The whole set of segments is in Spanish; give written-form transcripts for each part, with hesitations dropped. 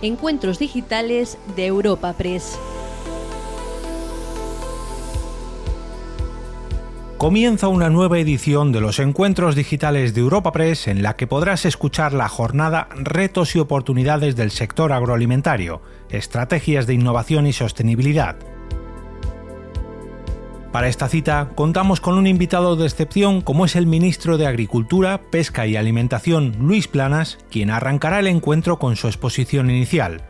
Encuentros digitales de Europa Press. Comienza una nueva edición de los Encuentros Digitales de Europa Press en la que podrás escuchar la jornada Retos y oportunidades del sector agroalimentario, estrategias de innovación y sostenibilidad. Para esta cita contamos con un invitado de excepción como es el ministro de Agricultura, Pesca y Alimentación, Luis Planas, quien arrancará el encuentro con su exposición inicial.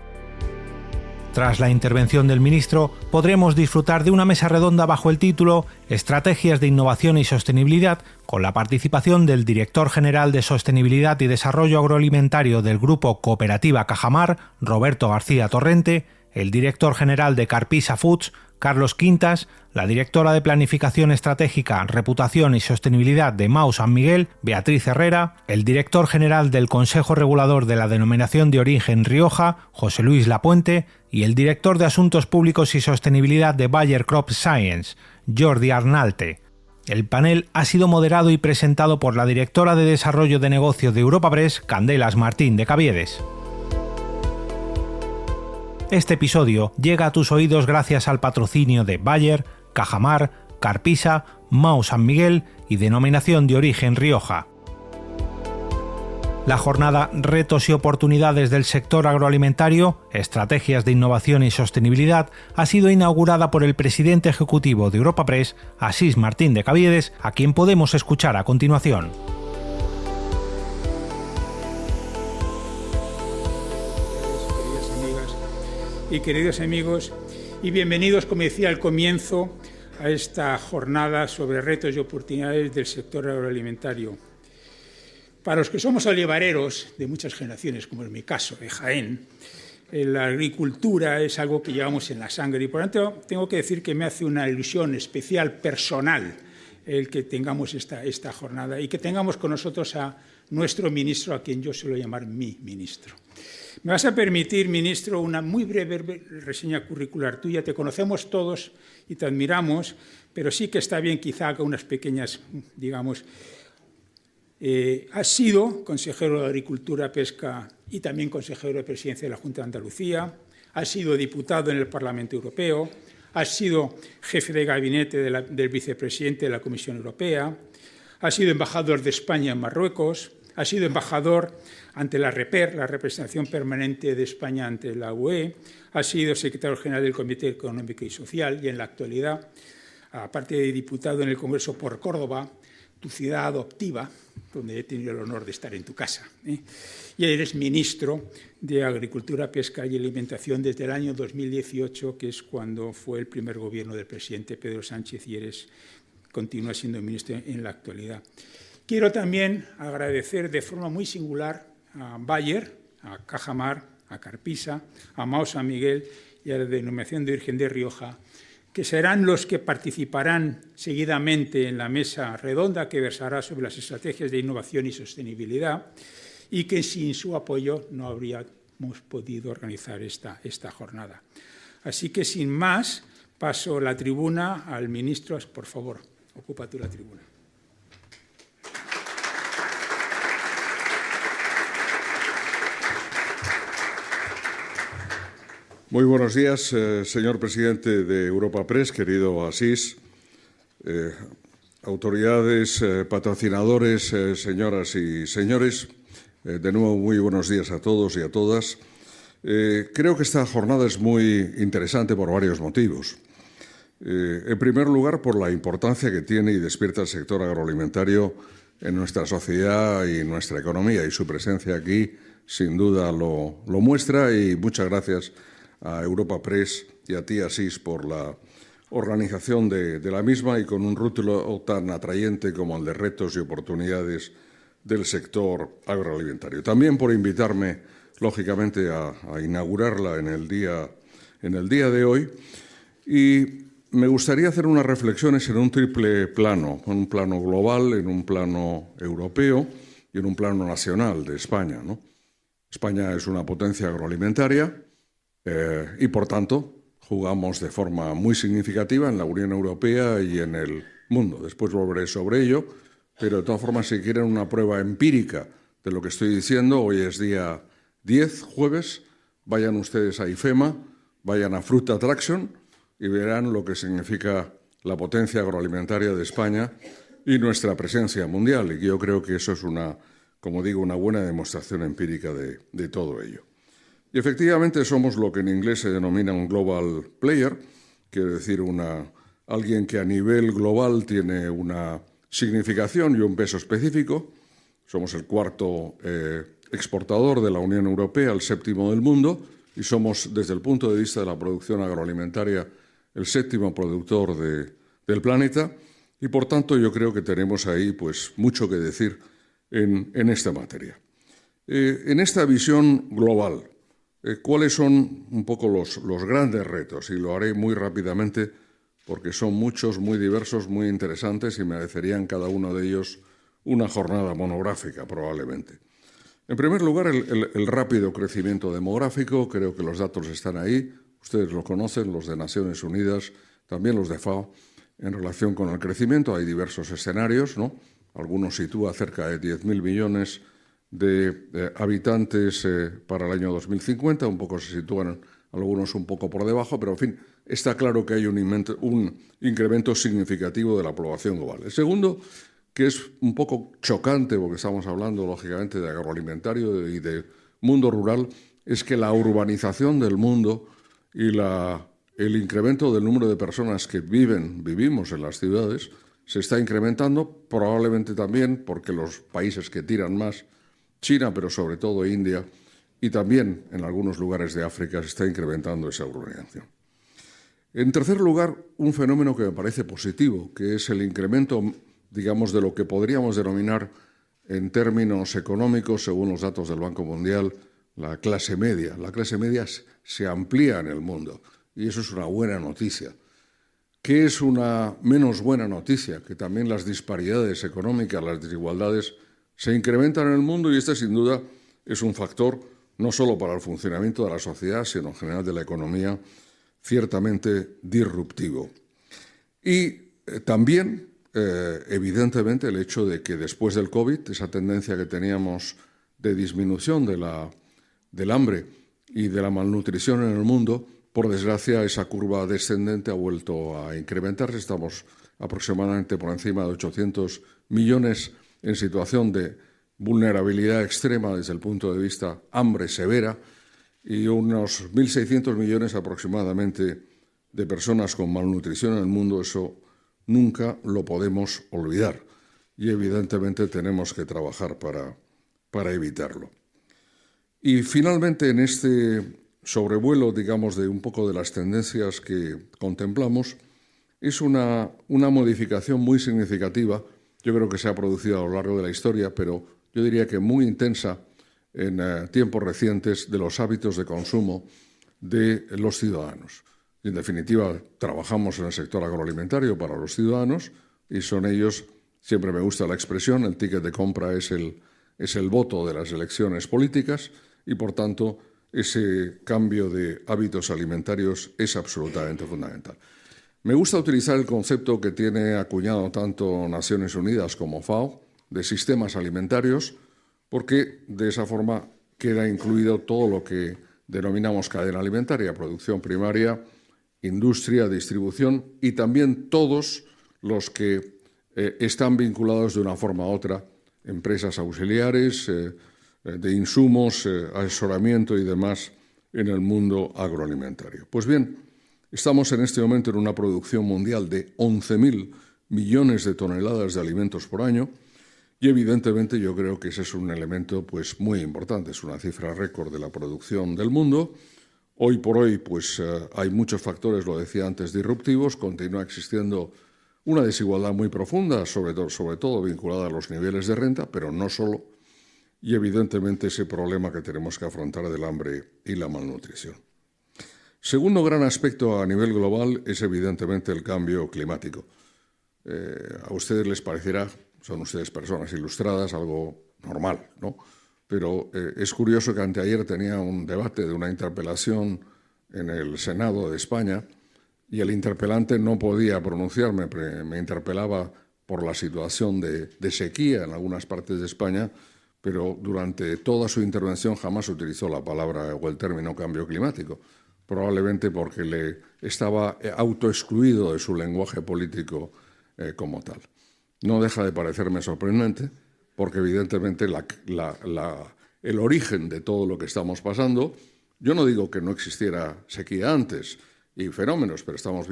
Tras la intervención del ministro, podremos disfrutar de una mesa redonda bajo el título Estrategias de Innovación y Sostenibilidad, con la participación del director general de Sostenibilidad y Desarrollo Agroalimentario del Grupo Cooperativa Cajamar, Roberto García Torrente, el director general de Carpisa Foods, Carlos Quintas, la directora de Planificación Estratégica, Reputación y Sostenibilidad de Mau San Miguel, Beatriz Herrera, el director general del Consejo Regulador de la Denominación de Origen Rioja, José Luis Lapuente, y el director de Asuntos Públicos y Sostenibilidad de Bayer Crop Science, Jordi Arnalte. El panel ha sido moderado y presentado por la directora de Desarrollo de Negocio de Europa Press, Candelas Martín de Caviedes. Este episodio llega a tus oídos gracias al patrocinio de Bayer, Cajamar, Carpisa, Mau San Miguel y Denominación de Origen Rioja. La jornada Retos y oportunidades del sector agroalimentario, estrategias de innovación y sostenibilidad, ha sido inaugurada por el presidente ejecutivo de Europa Press, Asís Martín de Caviedes, a quien podemos escuchar a continuación. Y queridos amigos, y bienvenidos, como decía al comienzo, a esta jornada sobre retos y oportunidades del sector agroalimentario. Para los que somos olivareros de muchas generaciones, como en mi caso, de Jaén, la agricultura es algo que llevamos en la sangre y por lo tanto tengo que decir que me hace una ilusión especial, personal, el que tengamos esta jornada y que tengamos con nosotros a nuestro ministro, a quien yo suelo llamar mi ministro. Me vas a permitir, ministro, una muy breve reseña curricular tuya. Te conocemos todos y te admiramos, pero sí que está bien quizá haga unas pequeñas, digamos. Has sido consejero de Agricultura, Pesca y también consejero de Presidencia de la Junta de Andalucía. Has sido diputado en el Parlamento Europeo. Has sido jefe de gabinete del vicepresidente de la Comisión Europea. Has sido embajador de España en Marruecos. Ha sido embajador ante la REPER, la representación permanente de España ante la UE. Ha sido secretario general del Comité Económico y Social y en la actualidad, aparte de diputado en el Congreso por Córdoba, tu ciudad adoptiva, donde he tenido el honor de estar en tu casa. Y eres ministro de Agricultura, Pesca y Alimentación desde el año 2018, que es cuando fue el primer gobierno del presidente Pedro Sánchez y continúas siendo ministro en la actualidad. Quiero también agradecer de forma muy singular a Bayer, a Cajamar, a Carpisa, a Mau San Miguel y a la Denominación de Origen de Rioja, que serán los que participarán seguidamente en la mesa redonda que versará sobre las estrategias de innovación y sostenibilidad y que sin su apoyo no habríamos podido organizar esta jornada. Así que sin más, paso la tribuna al ministro. Por favor, ocupa tú la tribuna. Muy buenos días, señor presidente de Europa Press, querido Asís, autoridades, patrocinadores, señoras y señores. De nuevo, muy buenos días a todos y a todas. Creo que esta jornada es muy interesante por varios motivos. En primer lugar, por la importancia que tiene y despierta el sector agroalimentario en nuestra sociedad y nuestra economía, y su presencia aquí sin duda lo muestra, y muchas gracias a Europa Press y a ti, Asís, por la organización de la misma y con un rótulo tan atrayente como el de retos y oportunidades del sector agroalimentario. También por invitarme, lógicamente, a inaugurarla en el día de hoy. Y me gustaría hacer unas reflexiones en un triple plano, en un plano global, en un plano europeo y en un plano nacional de España, ¿no? España es una potencia agroalimentaria, y, por tanto, jugamos de forma muy significativa en la Unión Europea y en el mundo. Después volveré sobre ello, pero de todas formas, si quieren una prueba empírica de lo que estoy diciendo, hoy es día 10, jueves, vayan ustedes a IFEMA, vayan a Fruit Attraction y verán lo que significa la potencia agroalimentaria de España y nuestra presencia mundial. Y yo creo que eso es una buena demostración empírica de todo ello. Y efectivamente somos lo que en inglés se denomina un global player, quiere decir alguien que a nivel global tiene una significación y un peso específico. Somos el cuarto exportador de la Unión Europea, el séptimo del mundo, y somos, desde el punto de vista de la producción agroalimentaria, el séptimo productor del planeta. Y, por tanto, yo creo que tenemos ahí pues, mucho que decir en esta materia. En esta visión global, ¿cuáles son un poco los grandes retos? Y lo haré muy rápidamente porque son muchos, muy diversos, muy interesantes y merecerían cada uno de ellos una jornada monográfica probablemente. En primer lugar, el rápido crecimiento demográfico. Creo que los datos están ahí. Ustedes lo conocen, los de Naciones Unidas, también los de FAO. En relación con el crecimiento hay diversos escenarios, ¿no? Algunos sitúan cerca de 10.000 millones de habitantes para el año 2050, un poco se sitúan algunos un poco por debajo, pero en fin, está claro que hay un incremento significativo de la población global. El segundo, que es un poco chocante, porque estamos hablando lógicamente de agroalimentario y de mundo rural, es que la urbanización del mundo y el incremento del número de personas que vivimos en las ciudades se está incrementando, probablemente también porque los países que tiran más, China, pero sobre todo India, y también en algunos lugares de África se está incrementando esa urbanización. En tercer lugar, un fenómeno que me parece positivo, que es el incremento, digamos, de lo que podríamos denominar en términos económicos, según los datos del Banco Mundial, la clase media. La clase media se amplía en el mundo y eso es una buena noticia. ¿Qué es una menos buena noticia? Que también las disparidades económicas, las desigualdades se incrementan en el mundo y este sin duda es un factor no solo para el funcionamiento de la sociedad, sino en general de la economía, ciertamente disruptivo. Y también, evidentemente, el hecho de que después del COVID, esa tendencia que teníamos de disminución del hambre y de la malnutrición en el mundo, por desgracia, esa curva descendente ha vuelto a incrementarse. Estamos aproximadamente por encima de 800 millones en situación de vulnerabilidad extrema desde el punto de vista hambre severa y unos 1.600 millones aproximadamente de personas con malnutrición en el mundo. Eso nunca lo podemos olvidar y evidentemente tenemos que trabajar para evitarlo. Y finalmente, en este sobrevuelo, digamos, de un poco de las tendencias que contemplamos, es una modificación muy significativa. Yo creo que se ha producido a lo largo de la historia, pero yo diría que muy intensa en tiempos recientes, de los hábitos de consumo de los ciudadanos. En definitiva, trabajamos en el sector agroalimentario para los ciudadanos y son ellos, siempre me gusta la expresión, el ticket de compra es el voto de las elecciones políticas y, por tanto, ese cambio de hábitos alimentarios es absolutamente fundamental. Me gusta utilizar el concepto que tiene acuñado tanto Naciones Unidas como FAO de sistemas alimentarios, porque de esa forma queda incluido todo lo que denominamos cadena alimentaria, producción primaria, industria, distribución y también todos los que están vinculados de una forma u otra, empresas auxiliares, de insumos, asesoramiento y demás en el mundo agroalimentario. Pues bien, estamos en este momento en una producción mundial de 11.000 millones de toneladas de alimentos por año y evidentemente yo creo que ese es un elemento pues, muy importante, es una cifra récord de la producción del mundo. Hoy por hoy pues, hay muchos factores, lo decía antes, disruptivos, continúa existiendo una desigualdad muy profunda, sobre todo vinculada a los niveles de renta, pero no solo, y evidentemente ese problema que tenemos que afrontar del hambre y la malnutrición. Segundo gran aspecto a nivel global es evidentemente el cambio climático. A ustedes les parecerá, son ustedes personas ilustradas, algo normal, ¿no? Pero es curioso que anteayer tenía un debate de una interpelación en el Senado de España y el interpelante no podía pronunciarme, me interpelaba por la situación de sequía en algunas partes de España, pero durante toda su intervención jamás utilizó la palabra o el término cambio climático, probablemente porque le estaba autoexcluido de su lenguaje político como tal. No deja de parecerme sorprendente, porque evidentemente el origen de todo lo que estamos pasando, yo no digo que no existiera sequía antes y fenómenos, pero estamos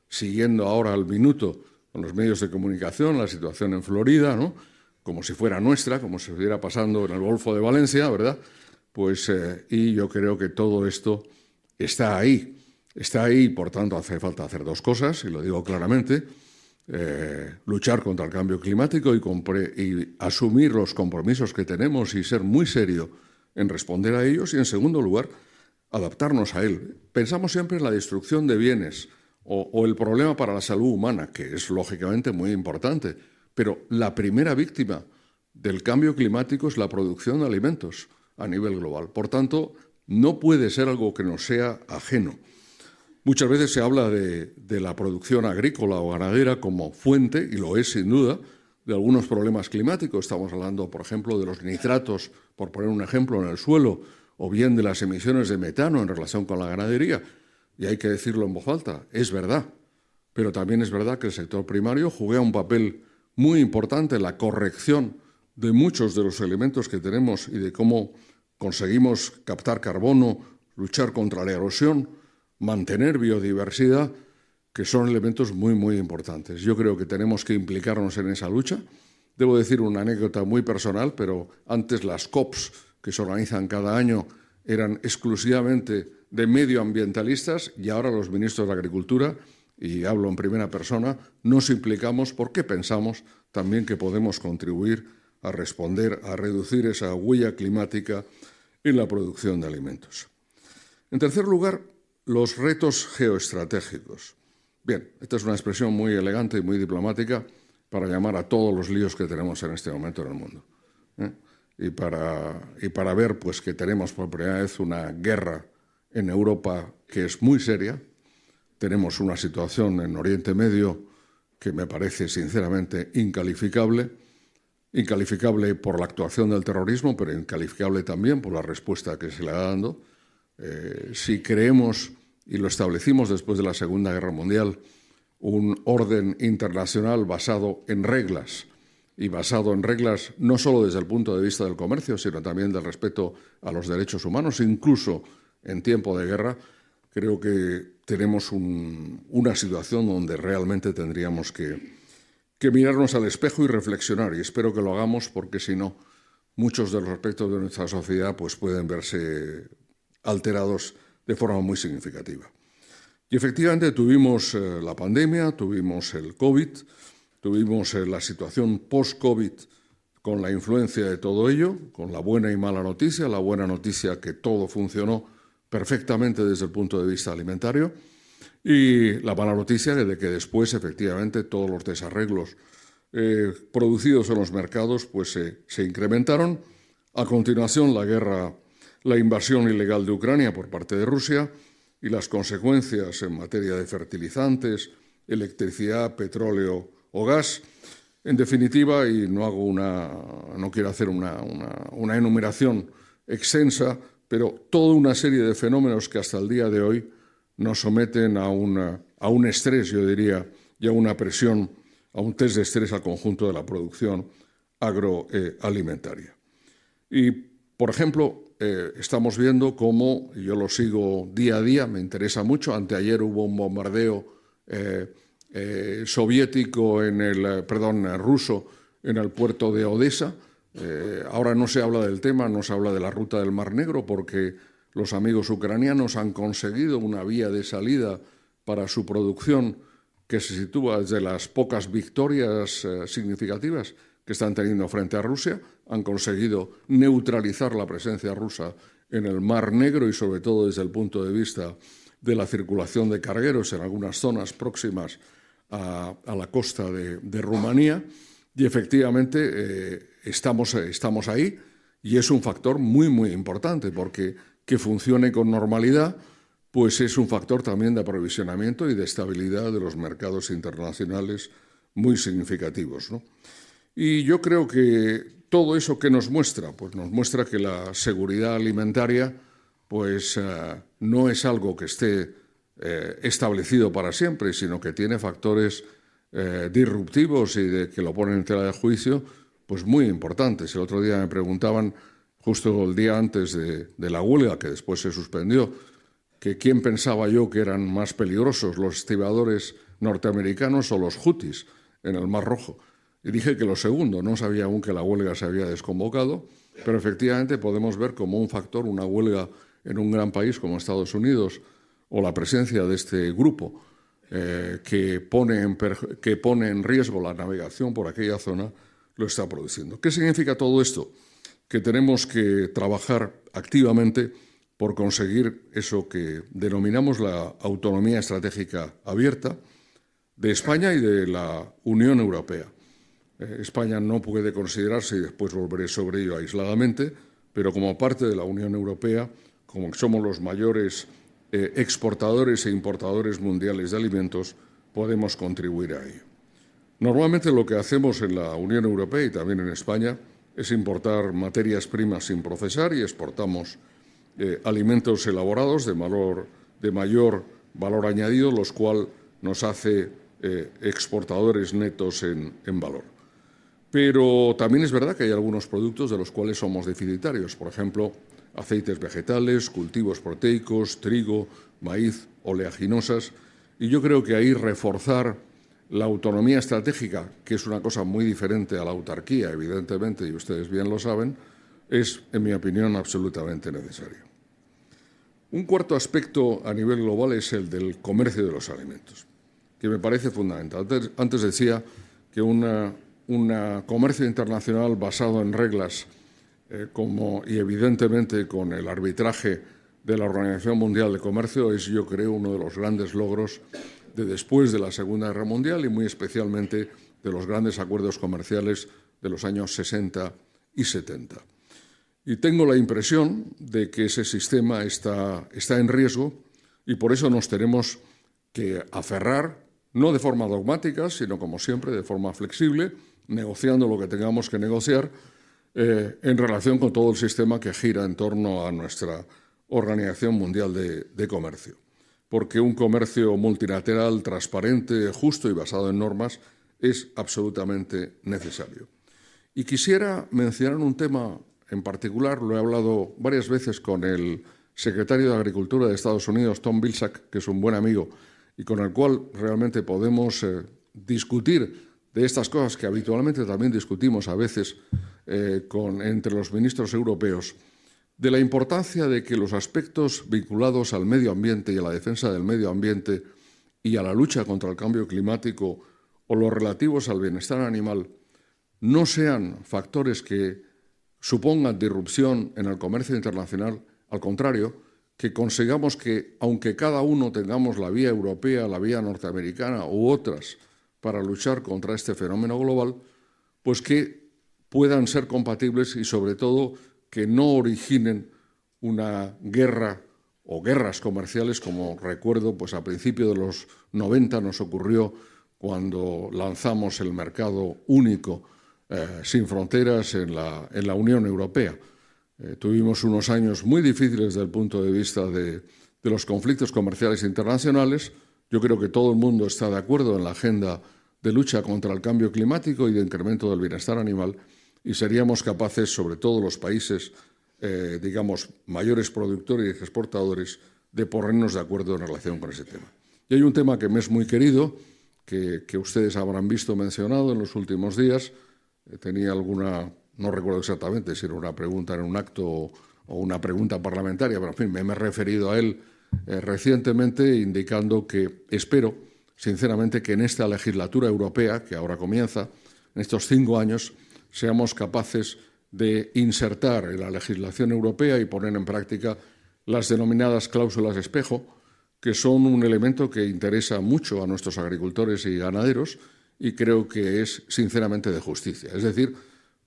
siguiendo ahora al minuto con los medios de comunicación la situación en Florida, ¿no? Como si fuera nuestra, como si estuviera pasando en el Golfo de Valencia, ¿verdad? Y yo creo que todo esto está ahí, por tanto hace falta hacer dos cosas, y lo digo claramente: luchar contra el cambio climático y asumir los compromisos que tenemos y ser muy serio en responder a ellos, y en segundo lugar, adaptarnos a él. Pensamos siempre en la destrucción de bienes o el problema para la salud humana, que es lógicamente muy importante, pero la primera víctima del cambio climático es la producción de alimentos a nivel global. Por tanto, no puede ser algo que nos sea ajeno. Muchas veces se habla de la producción agrícola o ganadera como fuente, y lo es sin duda, de algunos problemas climáticos. Estamos hablando, por ejemplo, de los nitratos, por poner un ejemplo, en el suelo, o bien de las emisiones de metano en relación con la ganadería. Y hay que decirlo en voz alta, es verdad. Pero también es verdad que el sector primario juega un papel muy importante en la corrección de muchos de los elementos que tenemos y de cómo conseguimos captar carbono, luchar contra la erosión, mantener biodiversidad, que son elementos muy, muy importantes. Yo creo que tenemos que implicarnos en esa lucha. Debo decir una anécdota muy personal, pero antes las COPs que se organizan cada año eran exclusivamente de medioambientalistas, y ahora los ministros de Agricultura, y hablo en primera persona, nos implicamos porque pensamos también que podemos contribuir a responder, a reducir esa huella climática en la producción de alimentos. En tercer lugar, los retos geoestratégicos. Bien, esta es una expresión muy elegante y muy diplomática para llamar a todos los líos que tenemos en este momento en el mundo. Y para ver pues, que tenemos por primera vez una guerra en Europa que es muy seria. Tenemos una situación en Oriente Medio que me parece sinceramente incalificable por la actuación del terrorismo, pero incalificable también por la respuesta que se le está dando. Si creemos, y lo establecimos después de la Segunda Guerra Mundial, un orden internacional basado en reglas, y basado en reglas no solo desde el punto de vista del comercio, sino también del respeto a los derechos humanos, incluso en tiempo de guerra, creo que tenemos una situación donde realmente tendríamos que mirarnos al espejo y reflexionar, y espero que lo hagamos, porque si no, muchos de los aspectos de nuestra sociedad pues, pueden verse alterados de forma muy significativa. Y efectivamente tuvimos la pandemia, tuvimos el COVID, tuvimos la situación post-COVID con la influencia de todo ello, con la buena y mala noticia. La buena noticia que todo funcionó perfectamente desde el punto de vista alimentario, y la mala noticia de que después efectivamente todos los desarreglos producidos en los mercados pues, se incrementaron. A continuación la invasión ilegal de Ucrania por parte de Rusia y las consecuencias en materia de fertilizantes, electricidad, petróleo o gas. En definitiva, y no quiero hacer una enumeración extensa, pero toda una serie de fenómenos que hasta el día de hoy nos someten a un estrés, yo diría, y a una presión, a un test de estrés al conjunto de la producción agroalimentaria. Y, por ejemplo, estamos viendo cómo, yo lo sigo día a día, me interesa mucho. Anteayer hubo un bombardeo ruso en el puerto de Odesa. Ahora no se habla del tema, no se habla de la ruta del Mar Negro, porque los amigos ucranianos han conseguido una vía de salida para su producción que se sitúa desde las pocas victorias significativas que están teniendo frente a Rusia. Han conseguido neutralizar la presencia rusa en el Mar Negro, y sobre todo desde el punto de vista de la circulación de cargueros en algunas zonas próximas a la costa de Rumanía. Y efectivamente estamos ahí, y es un factor muy, muy importante, porque que funcione con normalidad pues es un factor también de aprovisionamiento y de estabilidad de los mercados internacionales muy significativos, ¿no? Y yo creo que ¿Todo eso qué nos muestra? Pues nos muestra que la seguridad alimentaria pues, no es algo que esté establecido para siempre, sino que tiene factores disruptivos y que lo ponen en tela de juicio pues muy importantes. El otro día me preguntaban, justo el día antes de la huelga, que después se suspendió, que quién pensaba yo que eran más peligrosos, los estibadores norteamericanos o los hutis en el Mar Rojo. Y dije que lo segundo, no sabía aún que la huelga se había desconvocado, pero efectivamente podemos ver como un factor una huelga en un gran país como Estados Unidos o la presencia de este grupo que pone en riesgo la navegación por aquella zona, lo está produciendo. ¿Qué significa todo esto? Que tenemos que trabajar activamente por conseguir eso que denominamos la autonomía estratégica abierta de España y de la Unión Europea. España no puede considerarse, y después volveré sobre ello aisladamente, pero como parte de la Unión Europea, como somos los mayores exportadores e importadores mundiales de alimentos, podemos contribuir a ello. Normalmente lo que hacemos en la Unión Europea y también en España es importar materias primas sin procesar y exportamos alimentos elaborados de mayor valor añadido, los cuales nos hace exportadores netos en valor. Pero también es verdad que hay algunos productos de los cuales somos deficitarios, por ejemplo, aceites vegetales, cultivos proteicos, trigo, maíz, oleaginosas, y yo creo que ahí reforzar la autonomía estratégica, que es una cosa muy diferente a la autarquía, evidentemente, y ustedes bien lo saben, es, en mi opinión, absolutamente necesario. Un cuarto aspecto a nivel global es el del comercio de los alimentos, que me parece fundamental. Antes decía que un comercio internacional basado en reglas y evidentemente con el arbitraje de la Organización Mundial de Comercio es, yo creo, uno de los grandes logros de después de la Segunda Guerra Mundial y muy especialmente de los grandes acuerdos comerciales de los años 60 y 70. Y tengo la impresión de que ese sistema está en riesgo y por eso nos tenemos que aferrar, no de forma dogmática, sino como siempre, de forma flexible, negociando lo que tengamos que negociar en relación con todo el sistema que gira en torno a nuestra Organización Mundial de Comercio. Porque un comercio multilateral, transparente, justo y basado en normas es absolutamente necesario. Y quisiera mencionar un tema en particular, lo he hablado varias veces con el secretario de Agricultura de Estados Unidos, Tom Vilsack, que es un buen amigo, y con el cual realmente podemos discutir de estas cosas que habitualmente también discutimos a veces entre los ministros europeos, de la importancia de que los aspectos vinculados al medio ambiente y a la defensa del medio ambiente y a la lucha contra el cambio climático o los relativos al bienestar animal no sean factores que supongan disrupción en el comercio internacional, al contrario, que consigamos que, aunque cada uno tengamos la vía europea, la vía norteamericana u otras para luchar contra este fenómeno global, pues que puedan ser compatibles y, sobre todo, que no originen una guerra o guerras comerciales, como recuerdo, pues a principios de los 90 nos ocurrió cuando lanzamos el mercado único sin fronteras en la Unión Europea. Tuvimos unos años muy difíciles desde el punto de vista de los conflictos comerciales internacionales. Yo creo que todo el mundo está de acuerdo en la agenda de lucha contra el cambio climático y de incremento del bienestar animal, y seríamos capaces, sobre todo los países, digamos, mayores productores y exportadores, de ponernos de acuerdo en relación con ese tema. Y hay un tema que me es muy querido, que ustedes habrán visto mencionado en los últimos días. Tenía alguna, no recuerdo exactamente si era una pregunta en un acto o una pregunta parlamentaria, pero en fin, me he referido a él recientemente, indicando que espero, sinceramente, que en esta legislatura europea, que ahora comienza, en estos 5 años, seamos capaces de insertar en la legislación europea y poner en práctica las denominadas cláusulas espejo, que son un elemento que interesa mucho a nuestros agricultores y ganaderos y creo que es sinceramente de justicia. Es decir,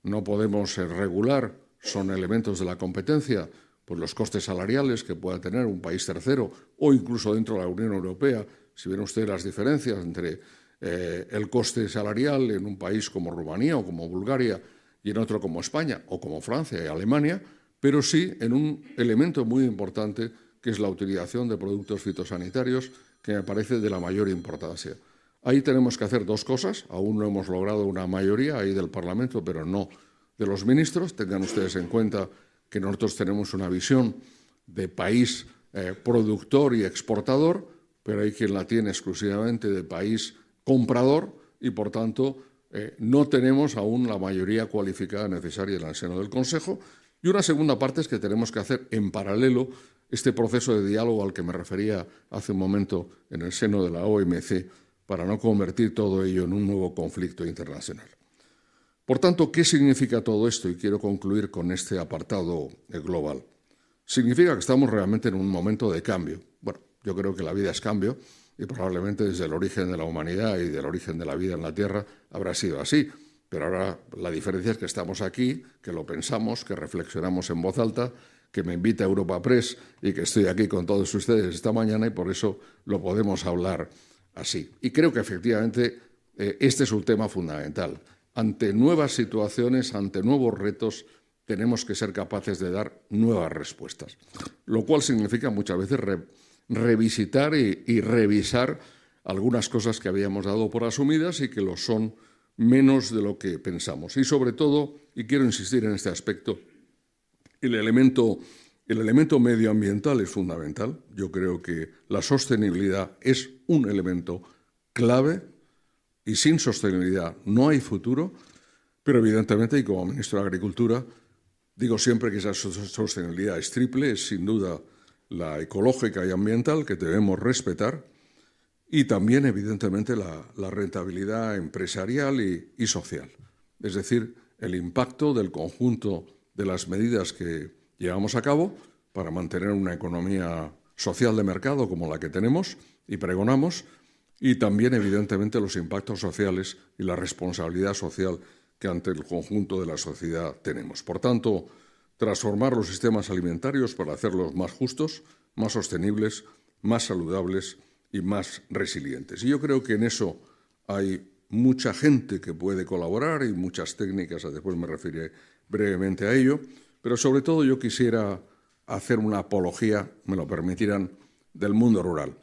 no podemos regular, son elementos de la competencia, pues los costes salariales que pueda tener un país tercero o incluso dentro de la Unión Europea. Si ven ustedes las diferencias entre el coste salarial en un país como Rumanía o como Bulgaria y en otro como España o como Francia y Alemania, pero sí en un elemento muy importante que es la utilización de productos fitosanitarios, que me parece de la mayor importancia. Ahí tenemos que hacer dos cosas. Aún no hemos logrado una mayoría ahí del Parlamento, pero no de los ministros. Tengan ustedes en cuenta que nosotros tenemos una visión de país productor y exportador, pero hay quien la tiene exclusivamente de país comprador y, por tanto, no tenemos aún la mayoría cualificada necesaria en el seno del Consejo. Y una segunda parte es que tenemos que hacer en paralelo este proceso de diálogo al que me refería hace un momento en el seno de la OMC, para no convertir todo ello en un nuevo conflicto internacional. Por tanto, ¿qué significa todo esto? Y quiero concluir con este apartado global. Significa que estamos realmente en un momento de cambio. Bueno, yo creo que la vida es cambio y probablemente desde el origen de la humanidad y del origen de la vida en la Tierra habrá sido así. Pero ahora la diferencia es que estamos aquí, que lo pensamos, que reflexionamos en voz alta, que me invita a Europa Press y que estoy aquí con todos ustedes esta mañana y por eso lo podemos hablar así. Y creo que efectivamente este es un tema fundamental. Ante nuevas situaciones, ante nuevos retos, tenemos que ser capaces de dar nuevas respuestas. Lo cual significa muchas veces revisitar y revisar algunas cosas que habíamos dado por asumidas y que lo son menos de lo que pensamos. Y sobre todo, y quiero insistir en este aspecto, el elemento medioambiental es fundamental. Yo creo que la sostenibilidad es un elemento clave y sin sostenibilidad no hay futuro, pero evidentemente, y como ministro de Agricultura, digo siempre que esa sostenibilidad es triple, es sin duda la ecológica y ambiental que debemos respetar y también evidentemente la rentabilidad empresarial y social, es decir, el impacto del conjunto de las medidas que llevamos a cabo para mantener una economía social de mercado como la que tenemos y pregonamos, y también, evidentemente, los impactos sociales y la responsabilidad social que ante el conjunto de la sociedad tenemos. Por tanto, transformar los sistemas alimentarios para hacerlos más justos, más sostenibles, más saludables y más resilientes. Y yo creo que en eso hay mucha gente que puede colaborar y muchas técnicas, después me referiré brevemente a ello, pero sobre todo yo quisiera hacer una apología, me lo permitirán, del mundo rural,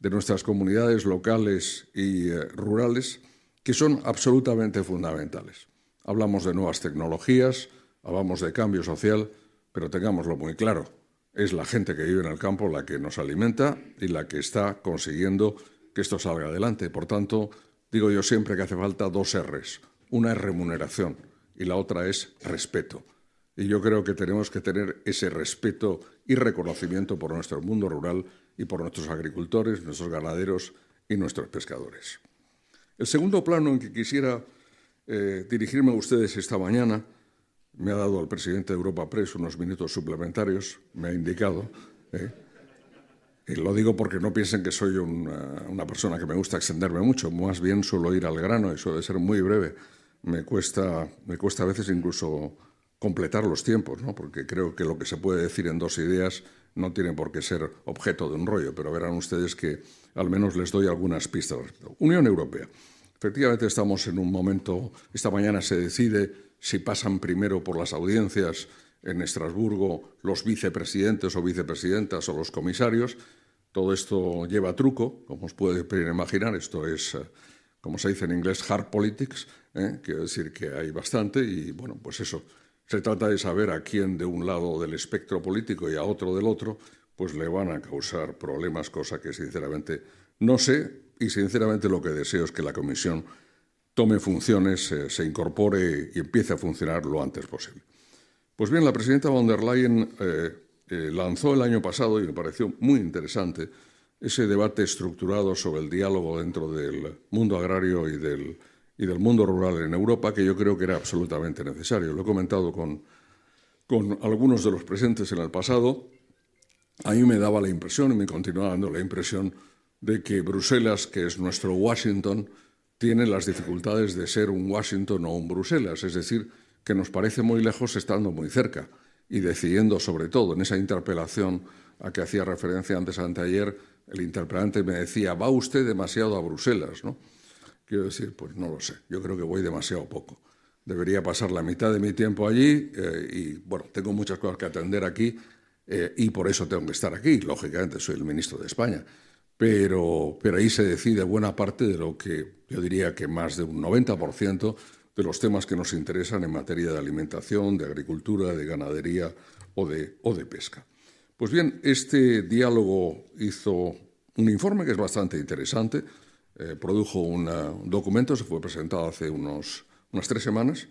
de nuestras comunidades locales y rurales, que son absolutamente fundamentales. Hablamos de nuevas tecnologías, hablamos de cambio social, pero tengámoslo muy claro, es la gente que vive en el campo la que nos alimenta y la que está consiguiendo que esto salga adelante. Por tanto, digo yo siempre que hace falta dos R's. Una es remuneración y la otra es respeto. Y yo creo que tenemos que tener ese respeto y reconocimiento por nuestro mundo rural y por nuestros agricultores, nuestros ganaderos y nuestros pescadores. El segundo plano en que quisiera dirigirme a ustedes esta mañana, me ha dado el presidente de Europa Press unos minutos suplementarios, me ha indicado, y lo digo porque no piensen que soy una persona que me gusta extenderme mucho, más bien suelo ir al grano y suele ser muy breve. Me cuesta a veces incluso completar los tiempos, ¿no? Porque creo que lo que se puede decir en dos ideas no tiene por qué ser objeto de un rollo, pero verán ustedes que al menos les doy algunas pistas. Unión Europea. Efectivamente estamos en un momento, esta mañana se decide si pasan primero por las audiencias en Estrasburgo los vicepresidentes o vicepresidentas o los comisarios. Todo esto lleva truco, como os puede imaginar. Esto es, como se dice en inglés, hard politics. Quiero decir que hay bastante y, bueno, pues eso. Se trata de saber a quién de un lado del espectro político y a otro del otro, pues le van a causar problemas, cosa que sinceramente no sé, y sinceramente lo que deseo es que la Comisión tome funciones, se incorpore y empiece a funcionar lo antes posible. Pues bien, la presidenta von der Leyen lanzó el año pasado, y me pareció muy interesante, ese debate estructurado sobre el diálogo dentro del mundo agrario y del mundo rural en Europa, que yo creo que era absolutamente necesario. Lo he comentado con algunos de los presentes en el pasado. A mí me daba la impresión, y me continúa dando la impresión, de que Bruselas, que es nuestro Washington, tiene las dificultades de ser un Washington o un Bruselas, es decir, que nos parece muy lejos estando muy cerca y decidiendo sobre todo. En esa interpelación a que hacía referencia anteayer, el interpelante me decía, va usted demasiado a Bruselas, ¿no? Quiero decir, pues no lo sé, yo creo que voy demasiado poco. debería pasar la mitad de mi tiempo allí y, bueno, tengo muchas cosas que atender aquí y por eso tengo que estar aquí. Lógicamente, soy el ministro de España. Pero ahí se decide buena parte de lo que yo diría que más de un 90% de los temas que nos interesan en materia de alimentación, de agricultura, de ganadería o de pesca. Pues bien, este diálogo hizo un informe que es bastante interesante, produjo un documento, se fue presentado hace unas 3 semanas,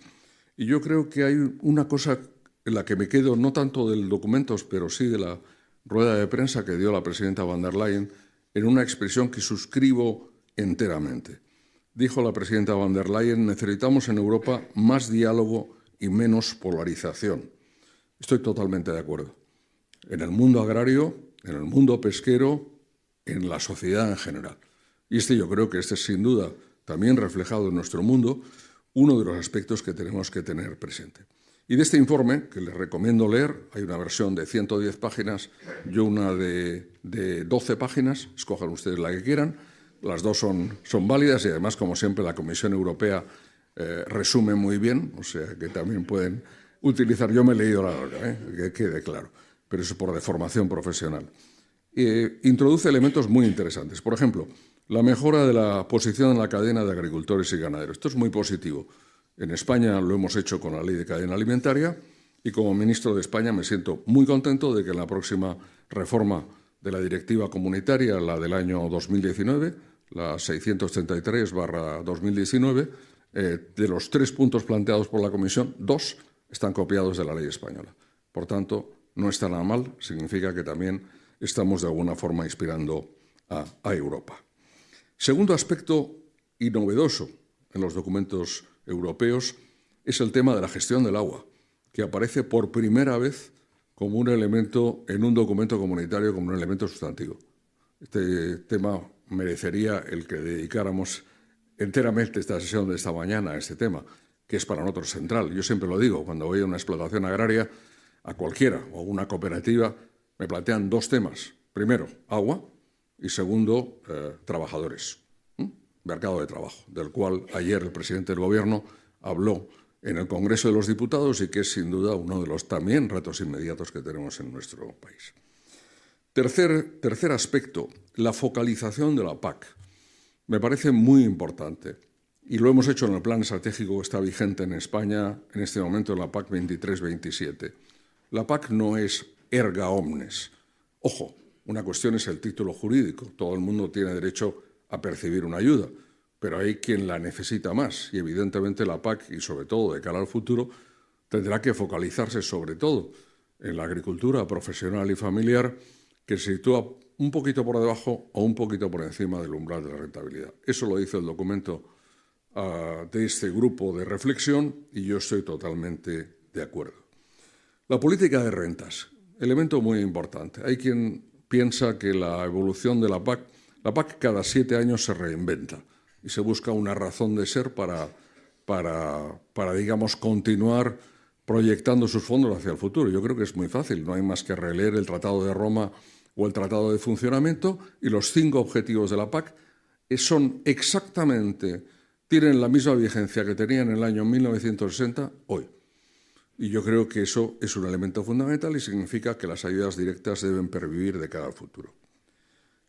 y yo creo que hay una cosa en la que me quedo, no tanto del documento, pero sí de la rueda de prensa que dio la presidenta von der Leyen, en una expresión que suscribo enteramente. Dijo la presidenta von der Leyen: necesitamos en Europa más diálogo y menos polarización. Estoy totalmente de acuerdo. En el mundo agrario, en el mundo pesquero, en la sociedad en general. Y yo creo que este es sin duda también reflejado en nuestro mundo, uno de los aspectos que tenemos que tener presente. Y de este informe, que les recomiendo leer, hay una versión de 110 páginas y una de 12 páginas, escojan ustedes la que quieran, las dos son válidas y además, como siempre, la Comisión Europea resume muy bien, o sea que también pueden utilizar, yo me he leído la larga, que quede claro, pero eso por deformación profesional. Introduce elementos muy interesantes, por ejemplo, la mejora de la posición en la cadena de agricultores y ganaderos. Esto es muy positivo. En España lo hemos hecho con la Ley de Cadena Alimentaria y como ministro de España me siento muy contento de que en la próxima reforma de la directiva comunitaria, la del año 2019, la 633/2019, de los 3 puntos planteados por la Comisión, 2 están copiados de la ley española. Por tanto, no está nada mal, significa que también estamos de alguna forma inspirando a Europa. Segundo aspecto y novedoso en los documentos europeos es el tema de la gestión del agua, que aparece por primera vez como un elemento en un documento comunitario, como un elemento sustantivo. Este tema merecería el que dedicáramos enteramente esta sesión de esta mañana a este tema, que es para nosotros central. Yo siempre lo digo, cuando voy a una explotación agraria, a cualquiera o a una cooperativa, me plantean 2 temas. Primero, agua y segundo, trabajadores. Mercado de trabajo, del cual ayer el presidente del Gobierno habló en el Congreso de los Diputados y que es sin duda uno de los también retos inmediatos que tenemos en nuestro país. Tercer aspecto, la focalización de la PAC. Me parece muy importante y lo hemos hecho en el plan estratégico que está vigente en España en este momento, en la PAC 23-27. La PAC no es erga omnes. Ojo, una cuestión es el título jurídico. Todo el mundo tiene derecho a percibir una ayuda, pero hay quien la necesita más y evidentemente la PAC, y sobre todo de cara al futuro, tendrá que focalizarse sobre todo en la agricultura profesional y familiar, que se sitúa un poquito por debajo o un poquito por encima del umbral de la rentabilidad. Eso lo dice el documento de este grupo de reflexión y yo estoy totalmente de acuerdo. La política de rentas, elemento muy importante. Hay quien piensa que la evolución de la PAC cada 7 años se reinventa y se busca una razón de ser para digamos, continuar proyectando sus fondos hacia el futuro. Yo creo que es muy fácil, no hay más que releer el Tratado de Roma o el Tratado de Funcionamiento y los 5 objetivos de la PAC tienen la misma vigencia que tenían en el año 1960 hoy. Y yo creo que eso es un elemento fundamental y significa que las ayudas directas deben pervivir de cara al futuro.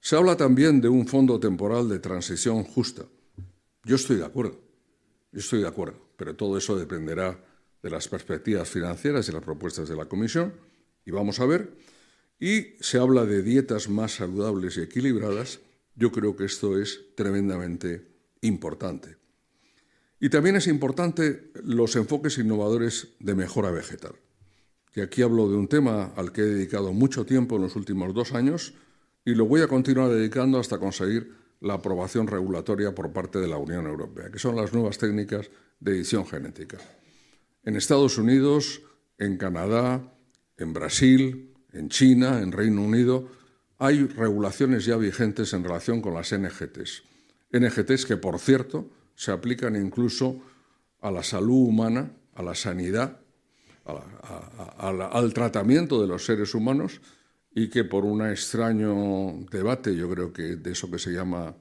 Se habla también de un fondo temporal de transición justa. Yo estoy de acuerdo, pero todo eso dependerá de las perspectivas financieras y las propuestas de la Comisión, y vamos a ver. Y se habla de dietas más saludables y equilibradas. Yo creo que esto es tremendamente importante. Y también es importante los enfoques innovadores de mejora vegetal. Y aquí hablo de un tema al que he dedicado mucho tiempo en los últimos 2 años, y lo voy a continuar dedicando hasta conseguir la aprobación regulatoria por parte de la Unión Europea, que son las nuevas técnicas de edición genética. En Estados Unidos, en Canadá, en Brasil, en China, en Reino Unido, hay regulaciones ya vigentes en relación con las NGTs. NGTs que, por cierto, se aplican incluso a la salud humana, a la sanidad, al tratamiento de los seres humanos, y que por un extraño debate, yo creo que de eso que se llama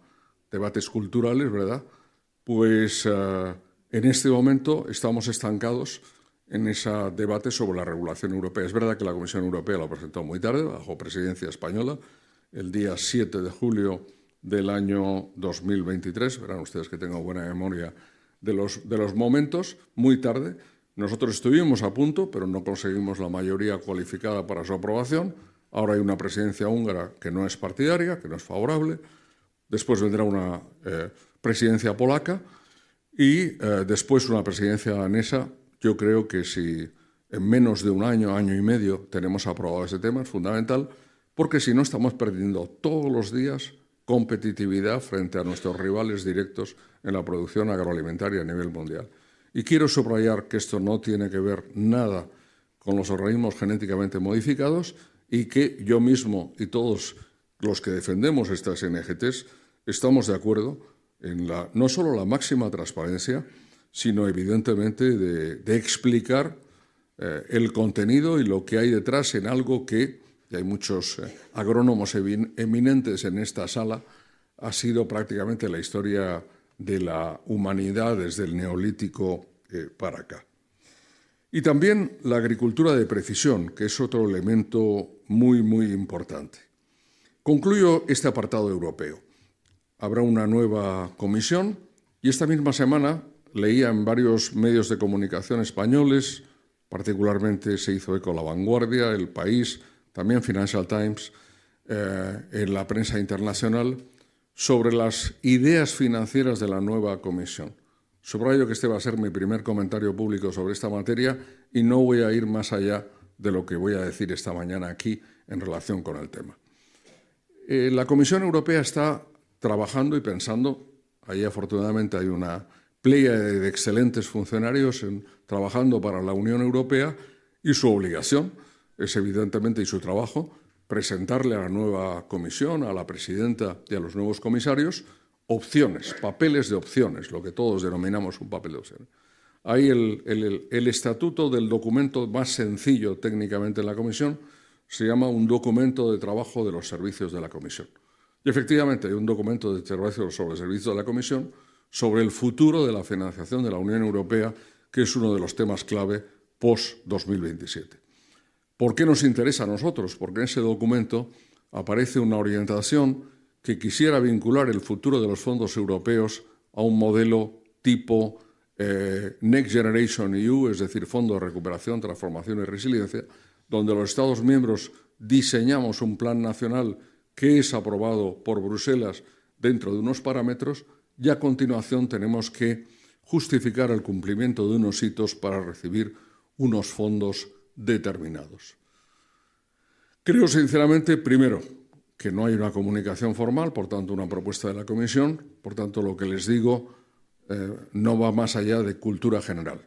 debates culturales, ¿verdad?, pues En este momento estamos estancados en ese debate sobre la regulación europea. Es verdad que la Comisión Europea lo presentó muy tarde, bajo presidencia española, el día 7 de julio del año 2023. Verán ustedes que tengo buena memoria de los momentos, muy tarde. Nosotros estuvimos a punto, pero no conseguimos la mayoría cualificada para su aprobación. Ahora hay una presidencia húngara que no es partidaria, que no es favorable. Después vendrá una presidencia polaca y después una presidencia danesa. Yo creo que si en menos de un año, año y medio, tenemos aprobado ese tema, es fundamental, porque si no estamos perdiendo todos los días competitividad frente a nuestros rivales directos en la producción agroalimentaria a nivel mundial. Y quiero subrayar que esto no tiene que ver nada con los organismos genéticamente modificados y que yo mismo y todos los que defendemos estas NGTs estamos de acuerdo en no solo la máxima transparencia, sino evidentemente de explicar el contenido y lo que hay detrás en algo que, y hay muchos agrónomos eminentes en esta sala, ha sido prácticamente la historia de la humanidad desde el Neolítico para acá. Y también la agricultura de precisión, que es otro elemento muy, muy importante. Concluyo este apartado europeo. Habrá una nueva comisión y esta misma semana leía en varios medios de comunicación españoles, particularmente se hizo eco La Vanguardia, El País, también Financial Times, en la prensa internacional, sobre las ideas financieras de la nueva comisión. Subrayo que este va a ser mi primer comentario público sobre esta materia y no voy a ir más allá de lo que voy a decir esta mañana aquí en relación con el tema. La Comisión Europea está trabajando y pensando, ahí afortunadamente hay una pléyade de excelentes funcionarios trabajando para la Unión Europea y su obligación es evidentemente, y su trabajo, presentarle a la nueva comisión, a la presidenta y a los nuevos comisarios, opciones, papeles de opciones, lo que todos denominamos un papel de opciones. Ahí el estatuto del documento más sencillo técnicamente en la comisión se llama un documento de trabajo de los servicios de la comisión. Y efectivamente hay un documento de trabajo sobre los servicios de la comisión sobre el futuro de la financiación de la Unión Europea, que es uno de los temas clave post-2027. ¿Por qué nos interesa a nosotros? Porque en ese documento aparece una orientación que quisiera vincular el futuro de los fondos europeos a un modelo tipo Next Generation EU, es decir, Fondo de Recuperación, Transformación y Resiliencia, donde los Estados miembros diseñamos un plan nacional que es aprobado por Bruselas dentro de unos parámetros y a continuación tenemos que justificar el cumplimiento de unos hitos para recibir unos fondos determinados. Creo sinceramente, primero, que no hay una comunicación formal, por tanto una propuesta de la Comisión, por tanto lo que les digo no va más allá de cultura general.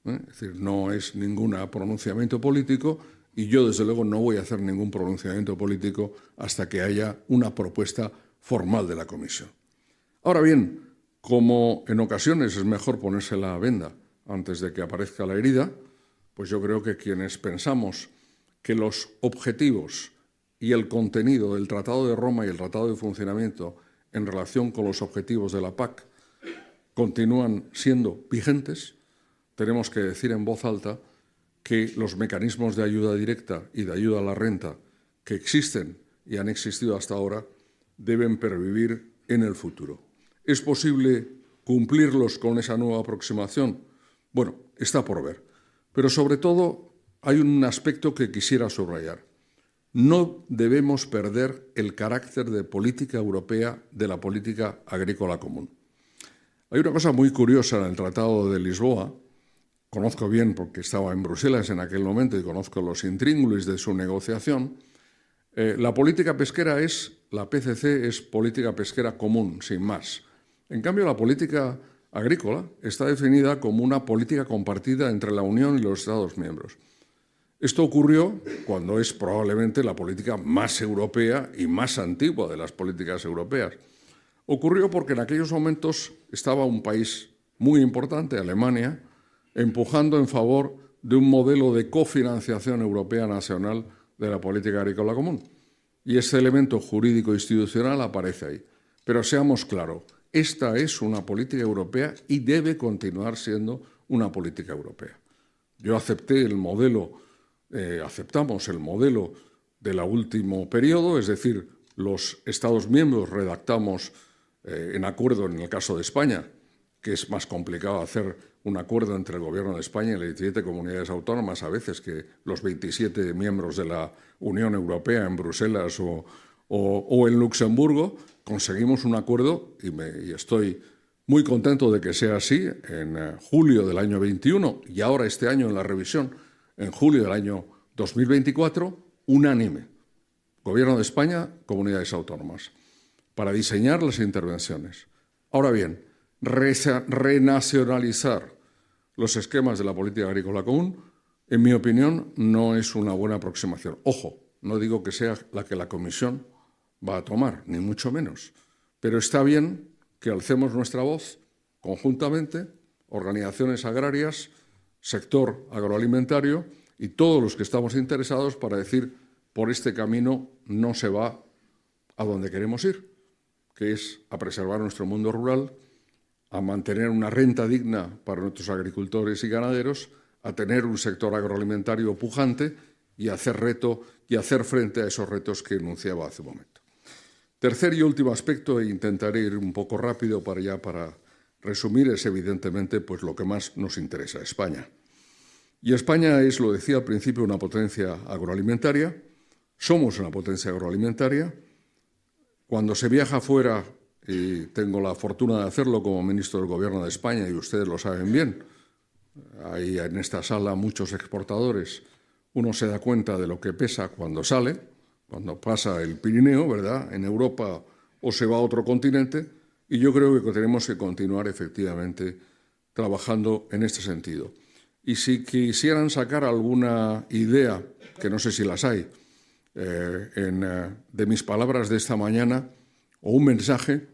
Es decir, no es ningún pronunciamiento político y yo desde luego no voy a hacer ningún pronunciamiento político hasta que haya una propuesta formal de la Comisión. Ahora bien, como en ocasiones es mejor ponerse la venda antes de que aparezca la herida, pues yo creo que quienes pensamos que los objetivos y el contenido del Tratado de Roma y el Tratado de Funcionamiento en relación con los objetivos de la PAC continúan siendo vigentes, tenemos que decir en voz alta que los mecanismos de ayuda directa y de ayuda a la renta que existen y han existido hasta ahora deben pervivir en el futuro. ¿Es posible cumplirlos con esa nueva aproximación? Bueno, está por ver. Pero sobre todo hay un aspecto que quisiera subrayar. No debemos perder el carácter de política europea de la política agrícola común. Hay una cosa muy curiosa en el Tratado de Lisboa, conozco bien porque estaba en Bruselas en aquel momento y conozco los intríngulis de su negociación. La política pesquera la PCC es política pesquera común, sin más. En cambio, la política agrícola está definida como una política compartida entre la Unión y los Estados miembros. Esto ocurrió cuando es probablemente la política más europea y más antigua de las políticas europeas. Ocurrió porque en aquellos momentos estaba un país muy importante, Alemania, empujando en favor de un modelo de cofinanciación europea nacional de la política agrícola común. Y ese elemento jurídico institucional aparece ahí. Pero seamos claros, Esta es una política europea y debe continuar siendo una política europea. Yo acepté el modelo, aceptamos el modelo del último periodo, es decir, los Estados miembros redactamos en acuerdo en el caso de España, que es más complicado hacer un acuerdo entre el Gobierno de España y las 17 comunidades autónomas a veces que los 27 miembros de la Unión Europea en Bruselas o en Luxemburgo. Conseguimos un acuerdo y estoy muy contento de que sea así en julio del año 21 y ahora este año en la revisión, en julio del año 2024, unánime. Gobierno de España, comunidades autónomas, para diseñar las intervenciones. Ahora bien, renacionalizar los esquemas de la política agrícola común, en mi opinión, no es una buena aproximación. Ojo, no digo que sea la que la Comisión va a tomar, ni mucho menos. Pero está bien que alcemos nuestra voz conjuntamente, organizaciones agrarias, sector agroalimentario y todos los que estamos interesados para decir, por este camino no se va a donde queremos ir, que es a preservar nuestro mundo rural, a mantener una renta digna para nuestros agricultores y ganaderos, a tener un sector agroalimentario pujante y hacer frente a esos retos que enunciaba hace un momento. Tercer y último aspecto, e intentaré ir un poco rápido para resumir, es evidentemente pues, lo que más nos interesa a España. Y España es, lo decía al principio, una potencia agroalimentaria. Somos una potencia agroalimentaria. Cuando se viaja fuera, y tengo la fortuna de hacerlo como ministro del Gobierno de España, y ustedes lo saben bien, hay en esta sala muchos exportadores, uno se da cuenta de lo que pesa cuando sale, cuando pasa el Pirineo, ¿verdad?, en Europa o se va a otro continente, y yo creo que tenemos que continuar efectivamente trabajando en este sentido. Y si quisieran sacar alguna idea, que no sé si las hay, de mis palabras de esta mañana, o un mensaje,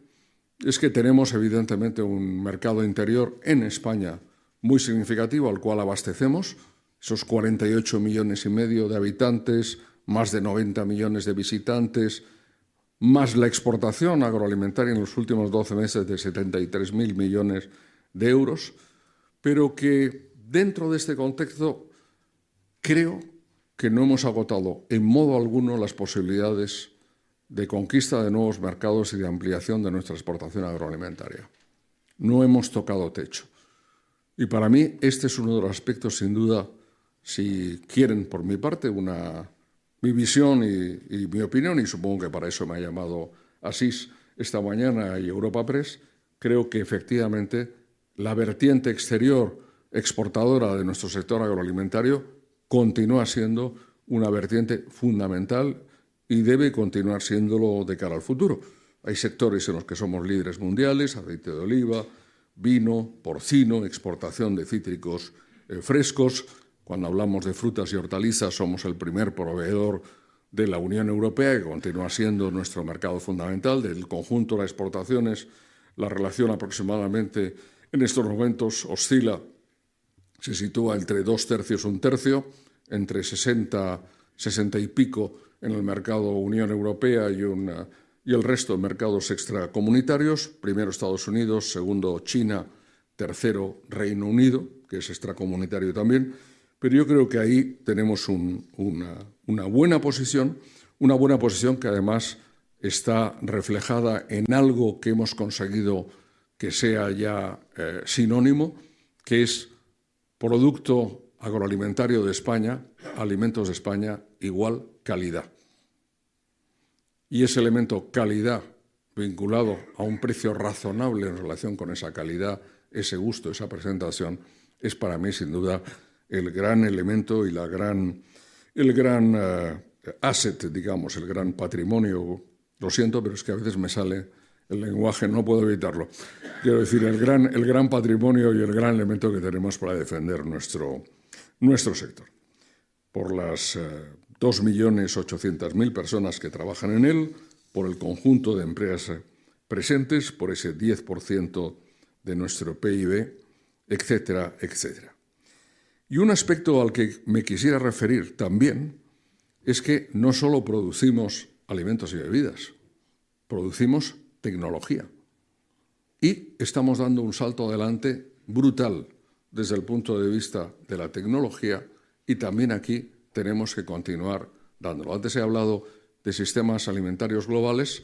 es que tenemos evidentemente un mercado interior en España muy significativo al cual abastecemos, esos 48,5 millones de habitantes, más de 90 millones de visitantes, más la exportación agroalimentaria en los últimos 12 meses de 73.000 millones de euros, pero que dentro de este contexto creo que no hemos agotado en modo alguno las posibilidades de conquista de nuevos mercados y de ampliación de nuestra exportación agroalimentaria. No hemos tocado techo. Y para mí este es uno de los aspectos, sin duda, si quieren por mi parte, mi visión y mi opinión, y supongo que para eso me ha llamado Asís esta mañana y Europa Press, creo que efectivamente la vertiente exterior exportadora de nuestro sector agroalimentario continúa siendo una vertiente fundamental y debe continuar siéndolo de cara al futuro. Hay sectores en los que somos líderes mundiales, aceite de oliva, vino, porcino, exportación de cítricos frescos. Cuando hablamos de frutas y hortalizas somos el primer proveedor de la Unión Europea, que continúa siendo nuestro mercado fundamental. Del conjunto de las exportaciones, la relación aproximadamente en estos momentos oscila, se sitúa entre 2/3 y 1/3, entre 60 y pico en el mercado Unión Europea y el resto de mercados extracomunitarios. Primero Estados Unidos, segundo China, tercero Reino Unido, que es extracomunitario también. Pero yo creo que ahí tenemos una buena posición que además está reflejada en algo que hemos conseguido que sea ya sinónimo, que es producto agroalimentario de España, alimentos de España, igual calidad. Y ese elemento calidad vinculado a un precio razonable en relación con esa calidad, ese gusto, esa presentación, es para mí sin duda el gran elemento y el gran asset, digamos, el gran patrimonio. Lo siento, pero es que a veces me sale el lenguaje, no puedo evitarlo. Quiero decir, el gran patrimonio y el gran elemento que tenemos para defender nuestro sector. Por las 2.800.000 personas que trabajan en él, por el conjunto de empresas presentes, por ese 10% de nuestro PIB, etcétera, etcétera. Y un aspecto al que me quisiera referir también es que no solo producimos alimentos y bebidas, producimos tecnología. y estamos dando un salto adelante brutal desde el punto de vista de la tecnología, y también aquí tenemos que continuar dándolo. Antes he hablado de sistemas alimentarios globales.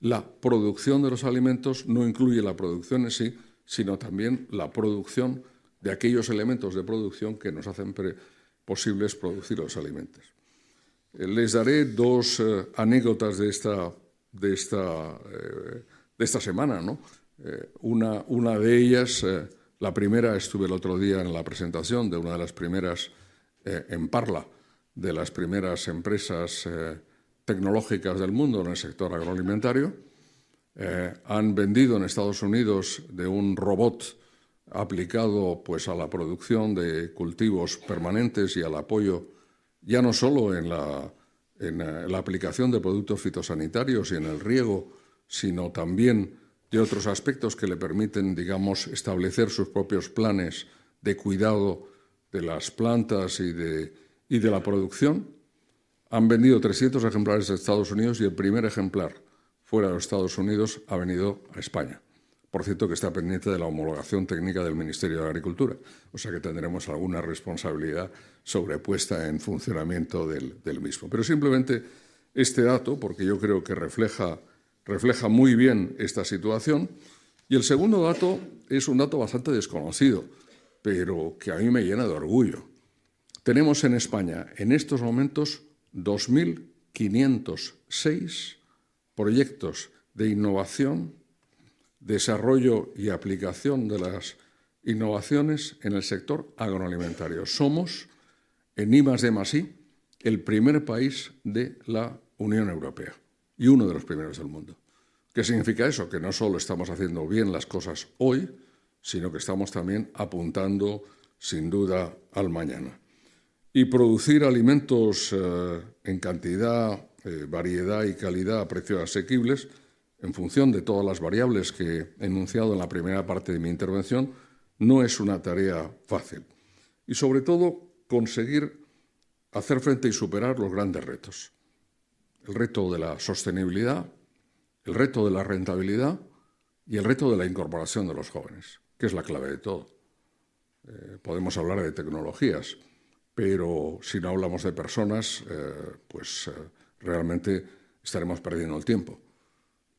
La producción de los alimentos no incluye la producción en sí, sino también la producción de aquellos elementos de producción que nos hacen posibles producir los alimentos. Les daré dos anécdotas de esta semana, ¿no? Una de ellas, la primera, estuve el otro día en la presentación de una de las primeras, en Parla, de las primeras empresas tecnológicas del mundo en el sector agroalimentario. Han vendido en Estados Unidos de un robot aplicado pues, a la producción de cultivos permanentes y al apoyo ya no solo en la aplicación de productos fitosanitarios y en el riego, sino también de otros aspectos que le permiten, digamos, establecer sus propios planes de cuidado de las plantas y de la producción. Han vendido 300 ejemplares de Estados Unidos y el primer ejemplar fuera de los Estados Unidos ha venido a España. Por cierto, que está pendiente de la homologación técnica del Ministerio de Agricultura, o sea que tendremos alguna responsabilidad sobre puesta en funcionamiento del mismo. Pero simplemente este dato, porque yo creo que refleja muy bien esta situación. Y el segundo dato es un dato bastante desconocido, pero que a mí me llena de orgullo. Tenemos en España en estos momentos 2.506 proyectos de innovación, desarrollo y aplicación de las innovaciones en el sector agroalimentario. Somos, en I+D+I, el primer país de la Unión Europea y uno de los primeros del mundo. ¿Qué significa eso? Que no solo estamos haciendo bien las cosas hoy, sino que estamos también apuntando, sin duda, al mañana. Y producir alimentos en cantidad, variedad y calidad a precios asequibles, en función de todas las variables que he enunciado en la primera parte de mi intervención, no es una tarea fácil. Y sobre todo, conseguir hacer frente y superar los grandes retos. El reto de la sostenibilidad, el reto de la rentabilidad y el reto de la incorporación de los jóvenes, que es la clave de todo. Podemos hablar de tecnologías, pero si no hablamos de personas, realmente estaremos perdiendo el tiempo.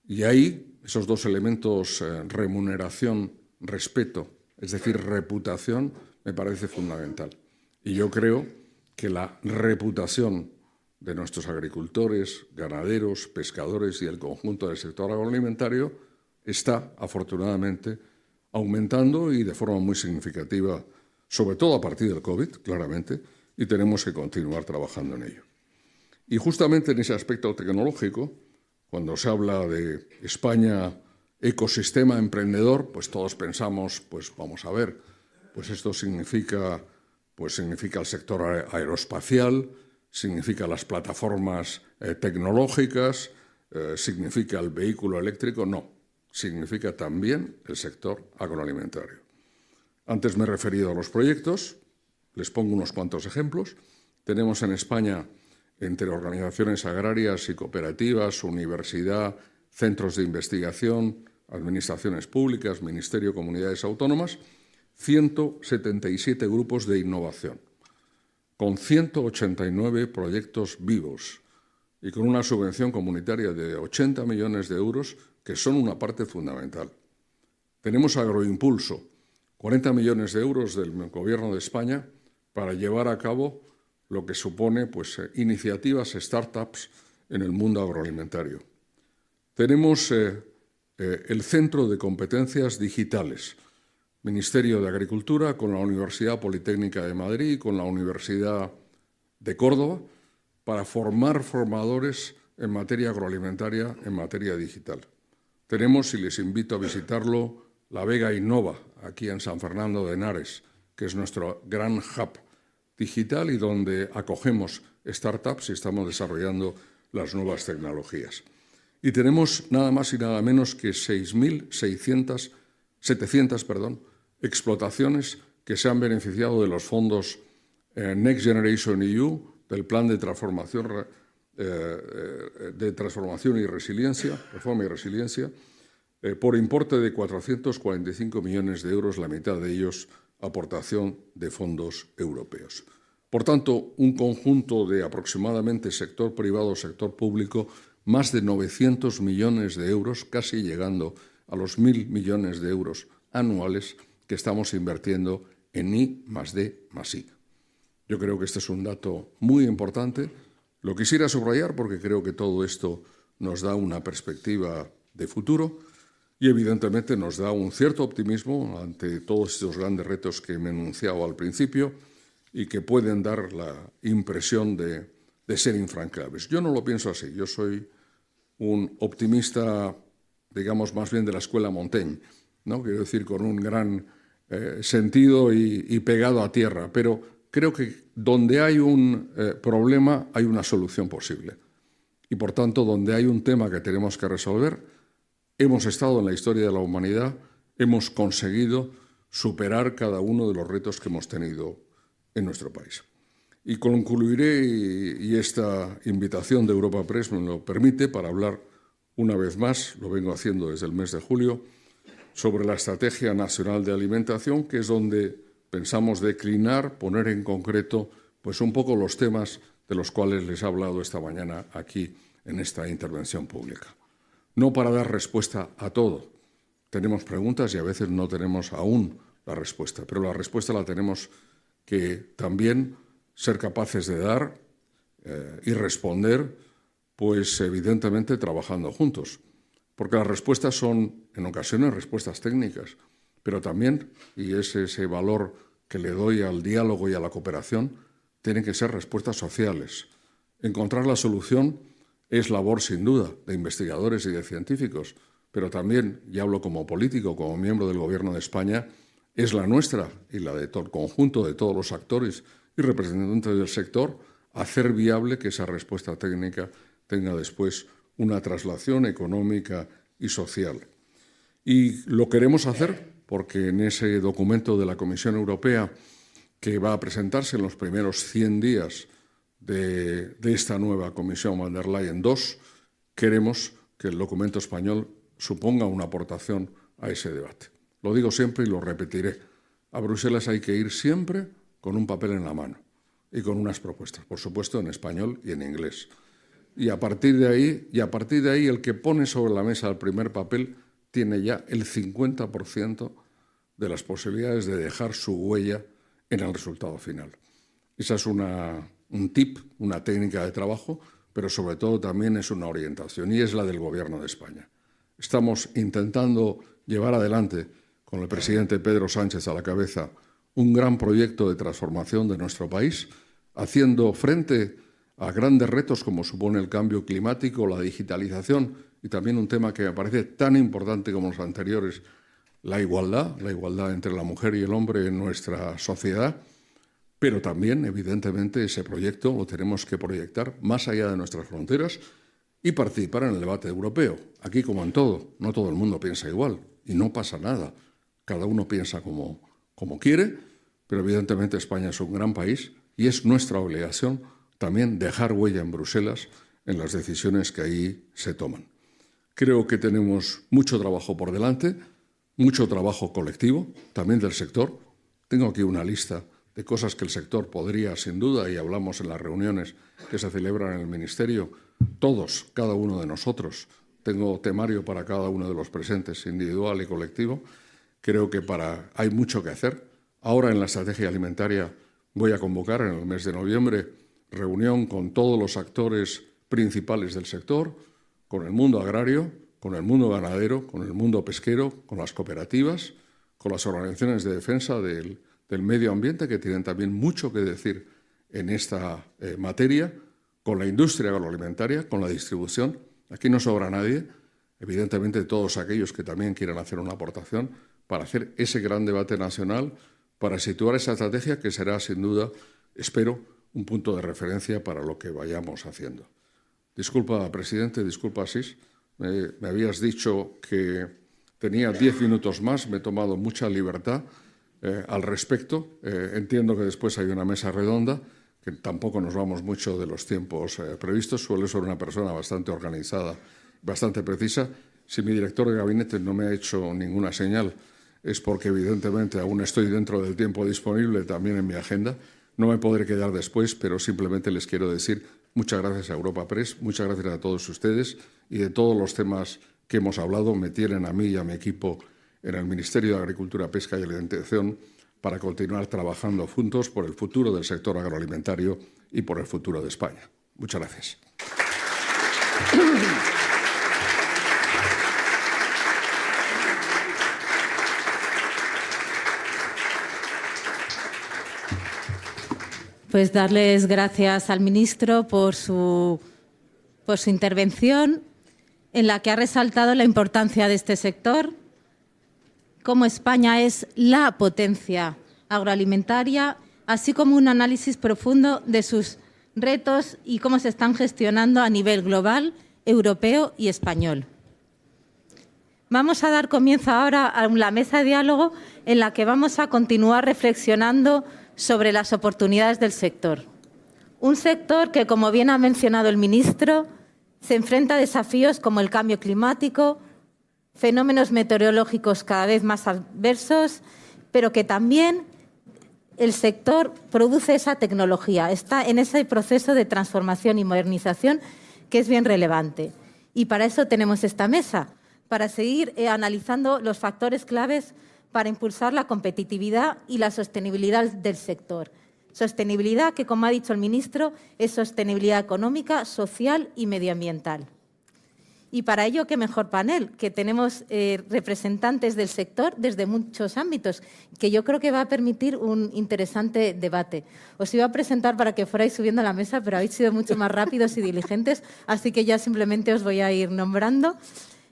Y ahí, esos dos elementos, remuneración, respeto, es decir, reputación, me parece fundamental. Y yo creo que la reputación de nuestros agricultores, ganaderos, pescadores y el conjunto del sector agroalimentario está, afortunadamente, aumentando y de forma muy significativa, sobre todo a partir del COVID, claramente, y tenemos que continuar trabajando en ello. Y justamente en ese aspecto tecnológico, cuando se habla de España ecosistema emprendedor, pues todos pensamos, pues vamos a ver, pues esto significa el sector aeroespacial, significa las plataformas tecnológicas, significa el vehículo eléctrico. No, significa también el sector agroalimentario. Antes me he referido a los proyectos, les pongo unos cuantos ejemplos. Tenemos en España, entre organizaciones agrarias y cooperativas, universidad, centros de investigación, administraciones públicas, ministerio, comunidades autónomas, 177 grupos de innovación, con 189 proyectos vivos y con una subvención comunitaria de 80 millones de euros, que son una parte fundamental. Tenemos Agroimpulso, 40 millones de euros del Gobierno de España para llevar a cabo lo que supone iniciativas, startups en el mundo agroalimentario. Tenemos el Centro de Competencias Digitales, Ministerio de Agricultura, con la Universidad Politécnica de Madrid y con la Universidad de Córdoba, para formar formadores en materia agroalimentaria, en materia digital. Tenemos, y les invito a visitarlo, la Vega Innova, aquí en San Fernando de Henares, que es nuestro gran hub digital y donde acogemos startups y estamos desarrollando las nuevas tecnologías. Y tenemos nada más y nada menos que 700 explotaciones que se han beneficiado de los fondos Next Generation EU, del Plan de Transformación y Resiliencia, Reforma y Resiliencia, por importe de 445 millones de euros, la mitad de ellos aportación de fondos europeos. Por tanto, un conjunto de aproximadamente sector privado, sector público, más de 900 millones de euros, casi llegando a los 1.000 millones de euros anuales que estamos invirtiendo en I+D+I. Yo creo que este es un dato muy importante. Lo quisiera subrayar porque creo que todo esto nos da una perspectiva de futuro y evidentemente nos da un cierto optimismo ante todos estos grandes retos que me he enunciado al principio y que pueden dar la impresión de ser infranqueables. Yo no lo pienso así. Yo soy un optimista, digamos, más bien de la escuela Montaigne, ¿no? Quiero decir, con un gran sentido y pegado a tierra. Pero creo que donde hay un problema hay una solución posible. Y, por tanto, donde hay un tema que tenemos que resolver, hemos estado en la historia de la humanidad, hemos conseguido superar cada uno de los retos que hemos tenido en nuestro país. Y concluiré, y esta invitación de Europa Press me lo permite, para hablar una vez más, lo vengo haciendo desde el mes de julio, sobre la Estrategia Nacional de Alimentación, que es donde pensamos declinar, poner en concreto, pues un poco los temas de los cuales les he hablado esta mañana aquí en esta intervención pública. No para dar respuesta a todo. Tenemos preguntas y a veces no tenemos aún la respuesta, pero la respuesta la tenemos que también ser capaces de dar y responder, pues evidentemente trabajando juntos. Porque las respuestas son, en ocasiones, respuestas técnicas, pero también, y es ese valor que le doy al diálogo y a la cooperación, tienen que ser respuestas sociales. Encontrar la solución es labor, sin duda, de investigadores y de científicos, pero también, y hablo como político, como miembro del Gobierno de España, es la nuestra y la de todo el conjunto de todos los actores y representantes del sector, hacer viable que esa respuesta técnica tenga después una traslación económica y social. Y lo queremos hacer porque en ese documento de la Comisión Europea que va a presentarse en los primeros 100 días de esta nueva Comisión von der Leyen II, queremos que el documento español suponga una aportación a ese debate. Lo digo siempre y lo repetiré. A Bruselas hay que ir siempre con un papel en la mano y con unas propuestas, por supuesto en español y en inglés. Y a partir de ahí, el que pone sobre la mesa el primer papel tiene ya el 50% de las posibilidades de dejar su huella en el resultado final. Esa es un tip, una técnica de trabajo, pero sobre todo también es una orientación y es la del Gobierno de España. Estamos intentando llevar adelante, con el presidente Pedro Sánchez a la cabeza, un gran proyecto de transformación de nuestro país, haciendo frente a grandes retos como supone el cambio climático, la digitalización y también un tema que me parece tan importante como los anteriores, la igualdad entre la mujer y el hombre en nuestra sociedad, pero también, evidentemente, ese proyecto lo tenemos que proyectar más allá de nuestras fronteras y participar en el debate europeo. Aquí, como en todo, no todo el mundo piensa igual y no pasa nada. Cada uno piensa como quiere, pero evidentemente España es un gran país y es nuestra obligación también dejar huella en Bruselas en las decisiones que ahí se toman. Creo que tenemos mucho trabajo por delante, mucho trabajo colectivo, también del sector. Tengo aquí una lista de cosas que el sector podría, sin duda, y hablamos en las reuniones que se celebran en el Ministerio, todos, cada uno de nosotros. Tengo temario para cada uno de los presentes, individual y colectivo. Creo que hay mucho que hacer. Ahora, en la estrategia alimentaria, voy a convocar en el mes de noviembre reunión con todos los actores principales del sector, con el mundo agrario, con el mundo ganadero, con el mundo pesquero, con las cooperativas, con las organizaciones de defensa del medio ambiente, que tienen también mucho que decir en esta materia, con la industria agroalimentaria, con la distribución. Aquí no sobra nadie, evidentemente todos aquellos que también quieran hacer una aportación para hacer ese gran debate nacional, para situar esa estrategia que será, sin duda, espero, un punto de referencia para lo que vayamos haciendo. Disculpa, presidente, disculpa, Asís. Me habías dicho que tenía 10 minutos más, me he tomado mucha libertad al respecto. Entiendo que después hay una mesa redonda, que tampoco nos vamos mucho de los tiempos previstos. Suelo ser una persona bastante organizada, bastante precisa, Si mi director de gabinete no me ha hecho ninguna señal, es porque evidentemente aún estoy dentro del tiempo disponible también en mi agenda. No me podré quedar después, pero simplemente les quiero decir muchas gracias a Europa Press, muchas gracias a todos ustedes, y de todos los temas que hemos hablado me tienen a mí y a mi equipo en el Ministerio de Agricultura, Pesca y Alimentación para continuar trabajando juntos por el futuro del sector agroalimentario y por el futuro de España. Muchas gracias. Pues darles gracias al ministro por su intervención, en la que ha resaltado la importancia de este sector, cómo España es la potencia agroalimentaria, así como un análisis profundo de sus retos y cómo se están gestionando a nivel global, europeo y español. Vamos a dar comienzo ahora a la mesa de diálogo en la que vamos a continuar reflexionando sobre las oportunidades del sector. Un sector que, como bien ha mencionado el ministro, se enfrenta a desafíos como el cambio climático, fenómenos meteorológicos cada vez más adversos, pero que también el sector produce esa tecnología, está en ese proceso de transformación y modernización que es bien relevante. Y para eso tenemos esta mesa, para seguir analizando los factores claves para impulsar la competitividad y la sostenibilidad del sector. Sostenibilidad que, como ha dicho el ministro, es sostenibilidad económica, social y medioambiental. Y para ello, qué mejor panel, que tenemos representantes del sector desde muchos ámbitos, que yo creo que va a permitir un interesante debate. Os iba a presentar para que fuerais subiendo a la mesa, pero habéis sido mucho más rápidos y diligentes, así que ya simplemente os voy a ir nombrando.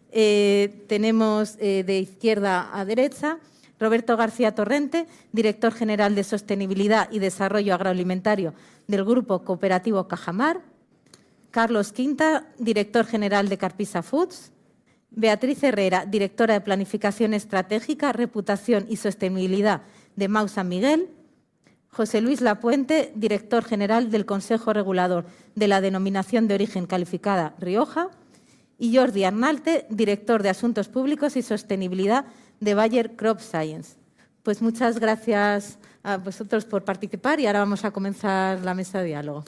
Tenemos de izquierda a derecha Roberto García Torrente, director general de Sostenibilidad y Desarrollo Agroalimentario del Grupo Cooperativo Cajamar. Carlos Quinta, director general de Carpisa Foods. Beatriz Herrera, directora de Planificación Estratégica, Reputación y Sostenibilidad de Mau San Miguel. José Luis Lapuente, director general del Consejo Regulador de la Denominación de Origen Calificada Rioja. Y Jordi Arnalte, director de Asuntos Públicos y Sostenibilidad de Bayer Crop Science. Pues muchas gracias a vosotros por participar y ahora vamos a comenzar la mesa de diálogo.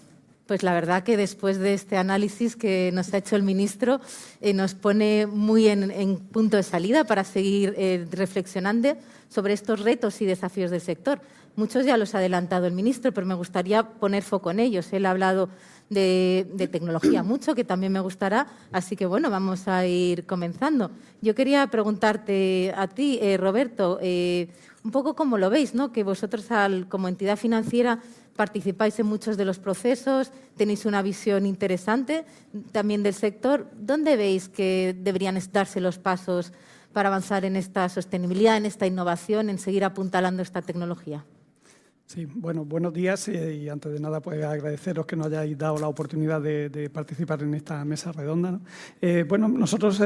Pues la verdad que después de este análisis que nos ha hecho el ministro nos pone muy en punto de salida para seguir reflexionando sobre estos retos y desafíos del sector. Muchos ya los ha adelantado el ministro, pero me gustaría poner foco en ellos. Él ha hablado de tecnología mucho, que también me gustará, así que bueno, vamos a ir comenzando. Yo quería preguntarte a ti, Roberto, un poco cómo lo veis, ¿no? Que vosotros como entidad financiera participáis en muchos de los procesos, tenéis una visión interesante también del sector. ¿Dónde veis que deberían darse los pasos para avanzar en esta sostenibilidad, en esta innovación, en seguir apuntalando esta tecnología? Sí, bueno, buenos días y antes de nada pues agradeceros que nos hayáis dado la oportunidad de participar en esta mesa redonda, ¿no? Bueno, nosotros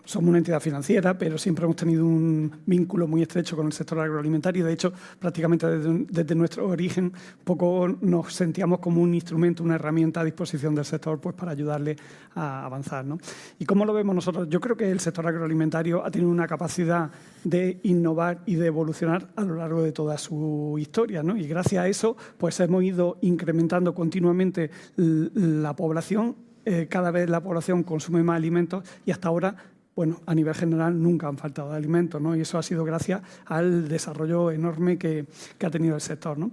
somos una entidad financiera, pero siempre hemos tenido un vínculo muy estrecho con el sector agroalimentario. De hecho, prácticamente desde nuestro origen, poco nos sentíamos como un instrumento, una herramienta a disposición del sector pues, para ayudarle a avanzar, ¿no? ¿Y cómo lo vemos nosotros? Yo creo que el sector agroalimentario ha tenido una capacidad de innovar y de evolucionar a lo largo de toda su historia, ¿no? Y gracias a eso pues hemos ido incrementando continuamente la población. Cada vez la población consume más alimentos y hasta ahora, bueno, a nivel general nunca han faltado alimentos, ¿no? Y eso ha sido gracias al desarrollo enorme que ha tenido el sector, ¿no?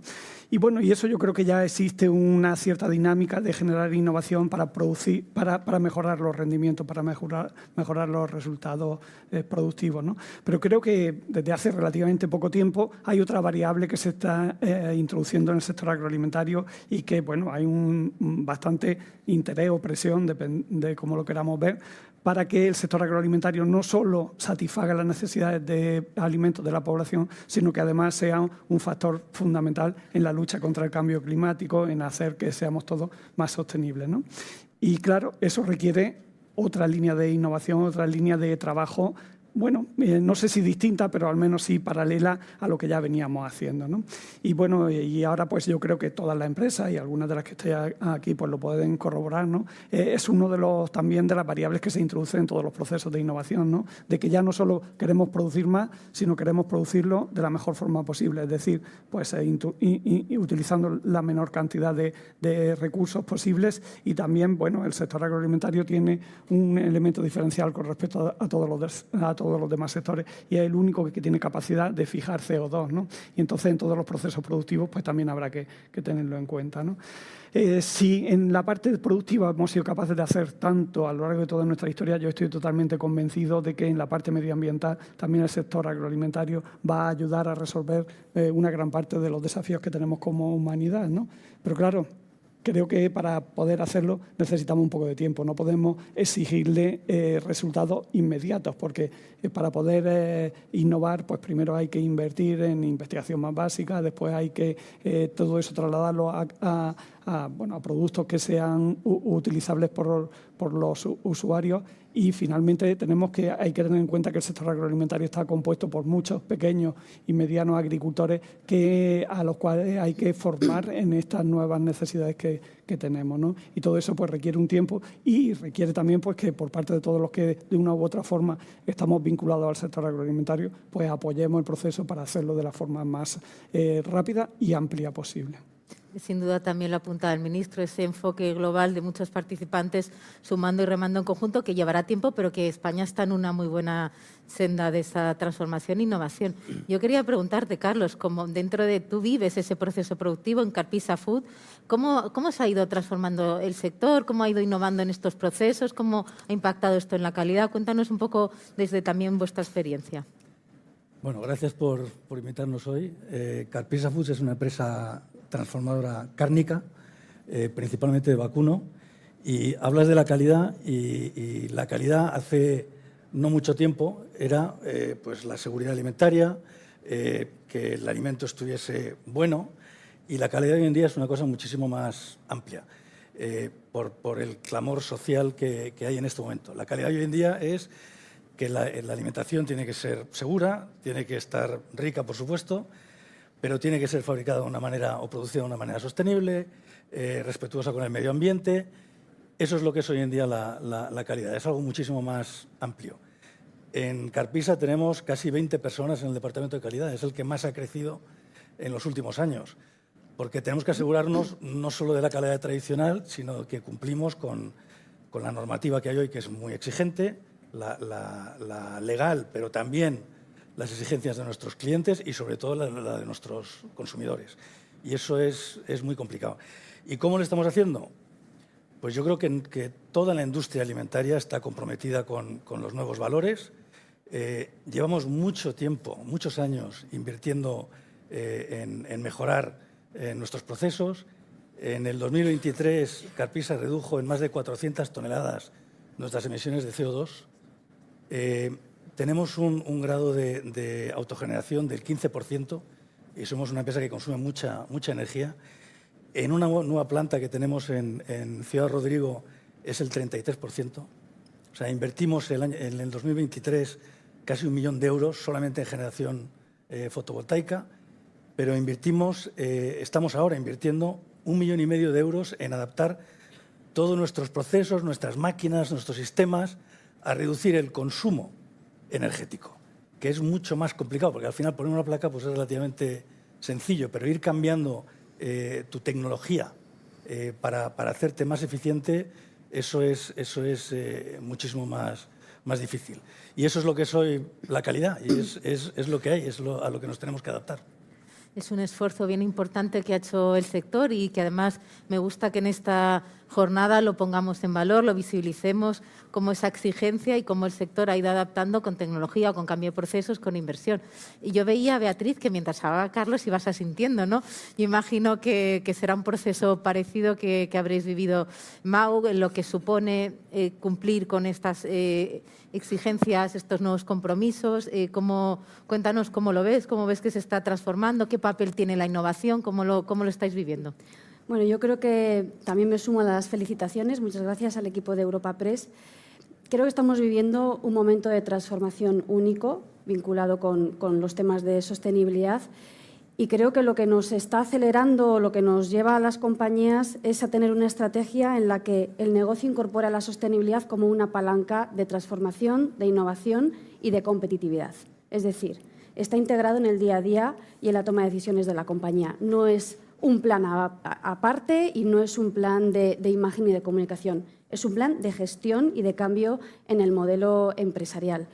Y bueno, y eso yo creo que ya existe una cierta dinámica de generar innovación para producir, para mejorar los rendimientos, para mejorar los resultados productivos, ¿no? Pero creo que desde hace relativamente poco tiempo hay otra variable que se está introduciendo en el sector agroalimentario y que, bueno, hay un bastante interés o presión, depende de cómo lo queramos ver, para que el sector agroalimentario no solo satisfaga las necesidades de alimentos de la población, sino que además sea un factor fundamental en la lucha contra el cambio climático, en hacer que seamos todos más sostenibles, ¿no? Y claro, eso requiere otra línea de innovación, otra línea de trabajo bueno, no sé si distinta, pero al menos sí paralela a lo que ya veníamos haciendo, ¿no? Y bueno, y ahora pues yo creo que todas las empresas y algunas de las que estén aquí pues lo pueden corroborar, ¿no? Es uno de los también de las variables que se introducen en todos los procesos de innovación, ¿no? De que ya no solo queremos producir más, sino queremos producirlo de la mejor forma posible, es decir, pues utilizando la menor cantidad de recursos posibles. Y también, bueno, el sector agroalimentario tiene un elemento diferencial con respecto a todos los demás sectores, y es el único que tiene capacidad de fijar CO2, ¿no? Y entonces en todos los procesos productivos pues también habrá que tenerlo en cuenta, ¿no? Si en la parte productiva hemos sido capaces de hacer tanto a lo largo de toda nuestra historia, yo estoy totalmente convencido de que en la parte medioambiental también el sector agroalimentario va a ayudar a resolver una gran parte de los desafíos que tenemos como humanidad, ¿no? Pero claro, creo que para poder hacerlo necesitamos un poco de tiempo. No podemos exigirle resultados inmediatos, porque para poder innovar, pues primero hay que invertir en investigación más básica, después hay que todo eso trasladarlo a productos que sean utilizables por los usuarios. Y finalmente hay que tener en cuenta que el sector agroalimentario está compuesto por muchos pequeños y medianos agricultores a los cuales hay que formar en estas nuevas necesidades que tenemos, ¿no? Y todo eso pues requiere un tiempo, y requiere también pues que por parte de todos los que de una u otra forma estamos vinculados al sector agroalimentario, pues apoyemos el proceso para hacerlo de la forma más rápida y amplia posible. Sin duda también lo apunta el ministro, ese enfoque global de muchos participantes sumando y remando en conjunto, que llevará tiempo, pero que España está en una muy buena senda de esa transformación e innovación. Yo quería preguntarte, Carlos, como dentro de tú vives ese proceso productivo en Carpisa Food, ¿cómo se ha ido transformando el sector? ¿Cómo ha ido innovando en estos procesos? ¿Cómo ha impactado esto en la calidad? Cuéntanos un poco desde también vuestra experiencia. Bueno, gracias por invitarnos hoy. Carpisa Foods es una empresa transformadora cárnica, principalmente de vacuno, y hablas de la calidad, y la calidad hace no mucho tiempo era pues la seguridad alimentaria, que el alimento estuviese bueno, y la calidad hoy en día es una cosa muchísimo más amplia, por el clamor social que hay en este momento. La calidad hoy en día es que la alimentación tiene que ser segura, tiene que estar rica, por supuesto, pero tiene que ser fabricada de una manera o producida de una manera sostenible, respetuosa con el medio ambiente. Eso es lo que es hoy en día la calidad. Es algo muchísimo más amplio. En Carpisa tenemos casi 20 personas en el departamento de calidad. Es el que más ha crecido en los últimos años, porque tenemos que asegurarnos no solo de la calidad tradicional, sino que cumplimos con la normativa que hay hoy, que es muy exigente, la legal, pero también las exigencias de nuestros clientes y sobre todo la de nuestros consumidores. Y eso es muy complicado. ¿Y cómo lo estamos haciendo? Pues yo creo que toda la industria alimentaria está comprometida con los nuevos valores. Llevamos mucho tiempo, muchos años, invirtiendo en mejorar nuestros procesos. En el 2023, Carpisa redujo en más de 400 toneladas nuestras emisiones de CO2. Tenemos un grado de autogeneración del 15%, y somos una empresa que consume mucha energía. En una nueva planta que tenemos en Ciudad Rodrigo es el 33%. O sea, invertimos en el 2023 casi 1 millón de euros solamente en generación fotovoltaica, pero estamos ahora invirtiendo 1,5 millones de euros en adaptar todos nuestros procesos, nuestras máquinas, nuestros sistemas a reducir el consumo energético, que es mucho más complicado, porque al final poner una placa pues es relativamente sencillo, pero ir cambiando tu tecnología para hacerte más eficiente, eso es muchísimo más difícil. Y eso es lo que es hoy la calidad, y es lo que hay, a lo que nos tenemos que adaptar. Es un esfuerzo bien importante que ha hecho el sector, y que además me gusta que en esta jornada lo pongamos en valor, lo visibilicemos, como esa exigencia y cómo el sector ha ido adaptando con tecnología, con cambio de procesos, con inversión. Y yo veía, Beatriz, que mientras hablaba Carlos ibas asintiendo, ¿no? Yo imagino que será un proceso parecido que habréis vivido, Mau, en lo que supone cumplir con estas exigencias, estos nuevos compromisos. Cuéntanos cómo lo ves, cómo ves que se está transformando, qué papel tiene la innovación, cómo lo estáis viviendo. Bueno, yo creo que también me sumo a las felicitaciones. Muchas gracias al equipo de Europa Press. creo que estamos viviendo un momento de transformación único vinculado con los temas de sostenibilidad y creo que lo que nos está acelerando, lo que nos lleva a las compañías es a tener una estrategia en la que el negocio incorpora la sostenibilidad como una palanca de transformación, de innovación y de competitividad. Es decir, está integrado en el día a día y en la toma de decisiones de la compañía. No es un plan aparte y no es un plan de imagen y de comunicación. Es un plan de gestión y de cambio en el modelo empresarial.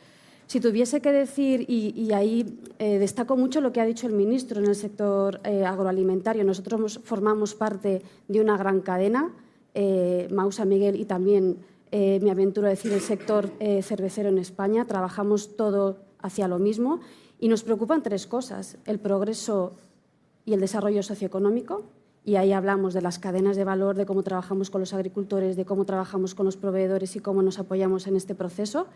Si tuviese que decir, y ahí destaco mucho lo que ha dicho el ministro en el sector agroalimentario, nosotros formamos parte de una gran cadena, Mau San Miguel y también, me aventuro a decir, el sector cervecero en España, trabajamos todo hacia lo mismo y nos preocupan tres cosas: el progreso y el desarrollo socioeconómico, y ahí hablamos de las cadenas de valor, de cómo trabajamos con los agricultores, de cómo trabajamos con los proveedores y cómo nos apoyamos en este proceso.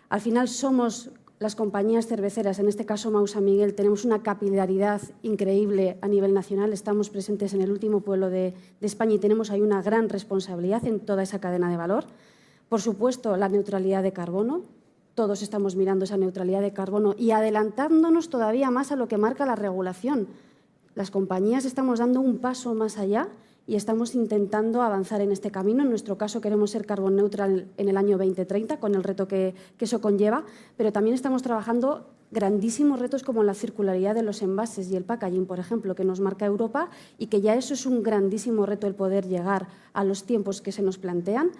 Al final somos las compañías cerveceras, en este caso Mau San Miguel, tenemos una capilaridad increíble a nivel nacional, estamos presentes en el último pueblo de España y tenemos ahí una gran responsabilidad en toda esa cadena de valor. Por supuesto, la neutralidad de carbono. Todos estamos mirando esa neutralidad de carbono y adelantándonos todavía más a lo que marca la regulación. Las compañías estamos dando un paso más allá y estamos intentando avanzar en este camino. En nuestro caso queremos ser carbon neutral en el año 2030, con el reto que eso conlleva, pero también estamos trabajando grandísimos retos como la circularidad de los envases y el packaging, por ejemplo, que nos marca Europa y que ya eso es un grandísimo reto el poder llegar a los tiempos que se nos plantean.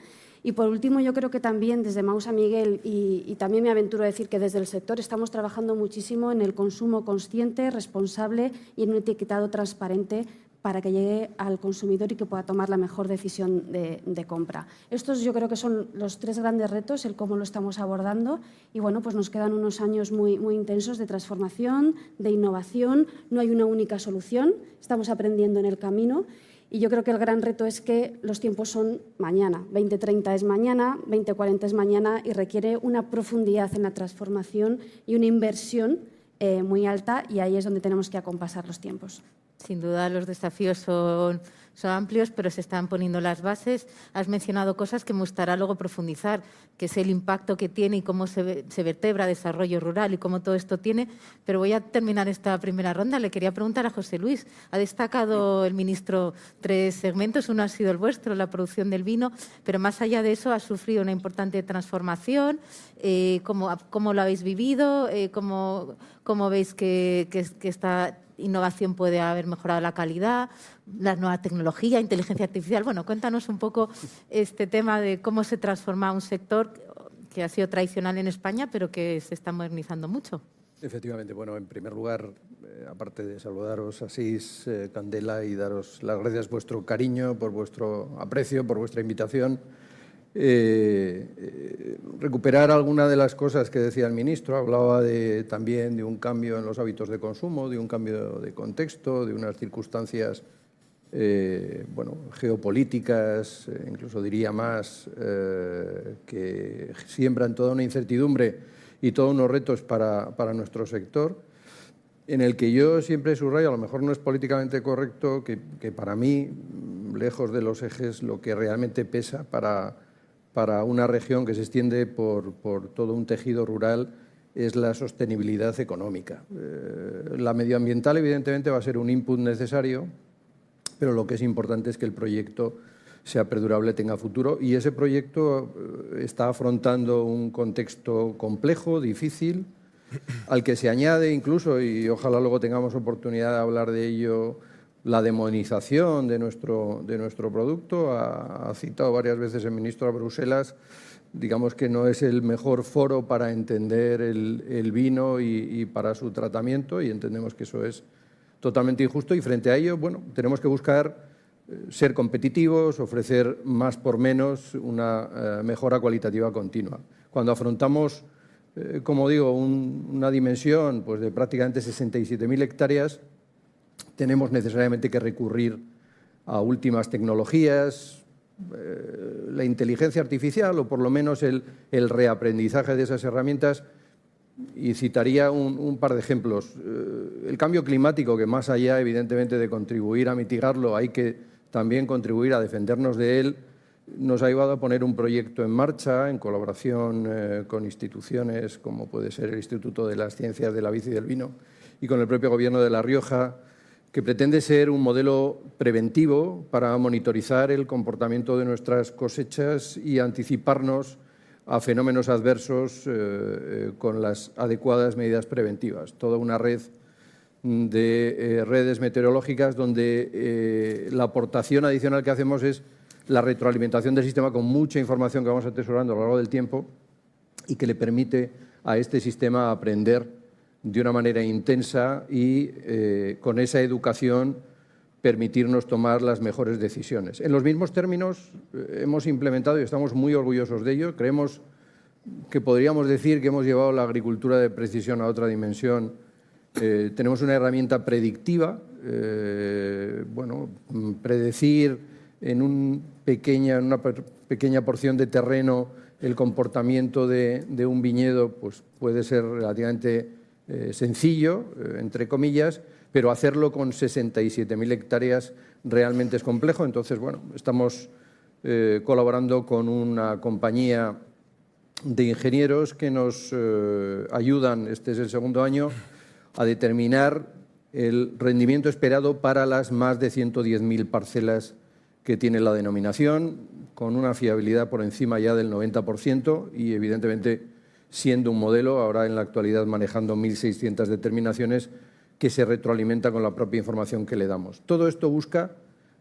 Y por último, yo creo que también desde Mau San Miguel y también me aventuro a decir que desde el sector estamos trabajando muchísimo en el consumo consciente, responsable y en un etiquetado transparente para que llegue al consumidor y que pueda tomar la mejor decisión de compra. Estos yo creo que son los tres grandes retos, el cómo lo estamos abordando y bueno, pues nos quedan unos años muy intensos de transformación, de innovación, no hay una única solución, estamos aprendiendo en el camino. Y yo creo que el gran reto es que los tiempos son mañana. 2030 es mañana, 2040 es mañana y requiere una profundidad en la transformación y una inversión muy alta y ahí es donde tenemos que acompasar los tiempos. Sin duda los desafíos son amplios, pero se están poniendo las bases. Has mencionado cosas que me gustaría luego profundizar, que es el impacto que tiene y cómo se vertebra desarrollo rural y cómo todo esto tiene. Pero voy a terminar esta primera ronda. Le quería preguntar a José Luis. Ha destacado el ministro tres segmentos. Uno ha sido el vuestro, la producción del vino, pero más allá de eso ha sufrido una importante transformación. ¿Cómo lo habéis vivido? ¿Cómo veis que esta innovación puede haber mejorado la calidad, la nueva tecnología, inteligencia artificial? Bueno, cuéntanos un poco este tema de cómo se transforma un sector que ha sido tradicional en España, pero que se está modernizando mucho. Efectivamente. Bueno, en primer lugar, aparte de saludaros, Asís, Candela, y daros las gracias por vuestro cariño, por vuestro aprecio, por vuestra invitación. Recuperar alguna de las cosas que decía el ministro. Hablaba también de un cambio en los hábitos de consumo, de un cambio de contexto, de unas circunstancias geopolíticas, incluso diría más, que siembran toda una incertidumbre y todos unos retos para nuestro sector, en el que yo siempre subrayo, a lo mejor no es políticamente correcto, que para mí, lejos de los ejes, lo que realmente pesa para una región que se extiende por todo un tejido rural es la sostenibilidad económica. La medioambiental, evidentemente, va a ser un input necesario, pero lo que es importante es que el proyecto sea perdurable, tenga futuro, y ese proyecto está afrontando un contexto complejo, difícil, al que se añade incluso, y ojalá luego tengamos oportunidad de hablar de ello, la demonización de nuestro producto. Ha citado varias veces el ministro a Bruselas. Digamos que no es el mejor foro para entender el vino y para su tratamiento, y entendemos que eso es totalmente injusto, y frente a ello, bueno, tenemos que buscar ser competitivos, ofrecer más por menos, una mejora cualitativa continua. Cuando afrontamos, como digo, una dimensión pues, de prácticamente 67.000 hectáreas, tenemos necesariamente que recurrir a últimas tecnologías, la inteligencia artificial o por lo menos el reaprendizaje de esas herramientas, y citaría un par de ejemplos. El cambio climático, que más allá evidentemente de contribuir a mitigarlo, hay que también contribuir a defendernos de él. nos ha llevado a poner un proyecto en marcha en colaboración con instituciones como puede ser el Instituto de las Ciencias de la Vid y del Vino y con el propio Gobierno de La Rioja, que pretende ser un modelo preventivo para monitorizar el comportamiento de nuestras cosechas y anticiparnos a fenómenos adversos con las adecuadas medidas preventivas. Toda una red de redes meteorológicas donde la aportación adicional que hacemos es la retroalimentación del sistema con mucha información que vamos atesorando a lo largo del tiempo y que le permite a este sistema aprender de una manera intensa y con esa educación permitirnos tomar las mejores decisiones. En los mismos términos hemos implementado, y estamos muy orgullosos de ello, creemos que podríamos decir que hemos llevado la agricultura de precisión a otra dimensión. Tenemos una herramienta predictiva, predecir en una pequeña porción de terreno el comportamiento de un viñedo pues puede ser relativamente sencillo, entre comillas, pero hacerlo con 67.000 hectáreas realmente es complejo. Entonces, estamos colaborando con una compañía de ingenieros que nos ayudan, este es el segundo año, a determinar el rendimiento esperado para las más de 110.000 parcelas que tiene la denominación, con una fiabilidad por encima ya del 90% y, evidentemente, siendo un modelo, ahora en la actualidad manejando 1.600 determinaciones, que se retroalimenta con la propia información que le damos. Todo esto busca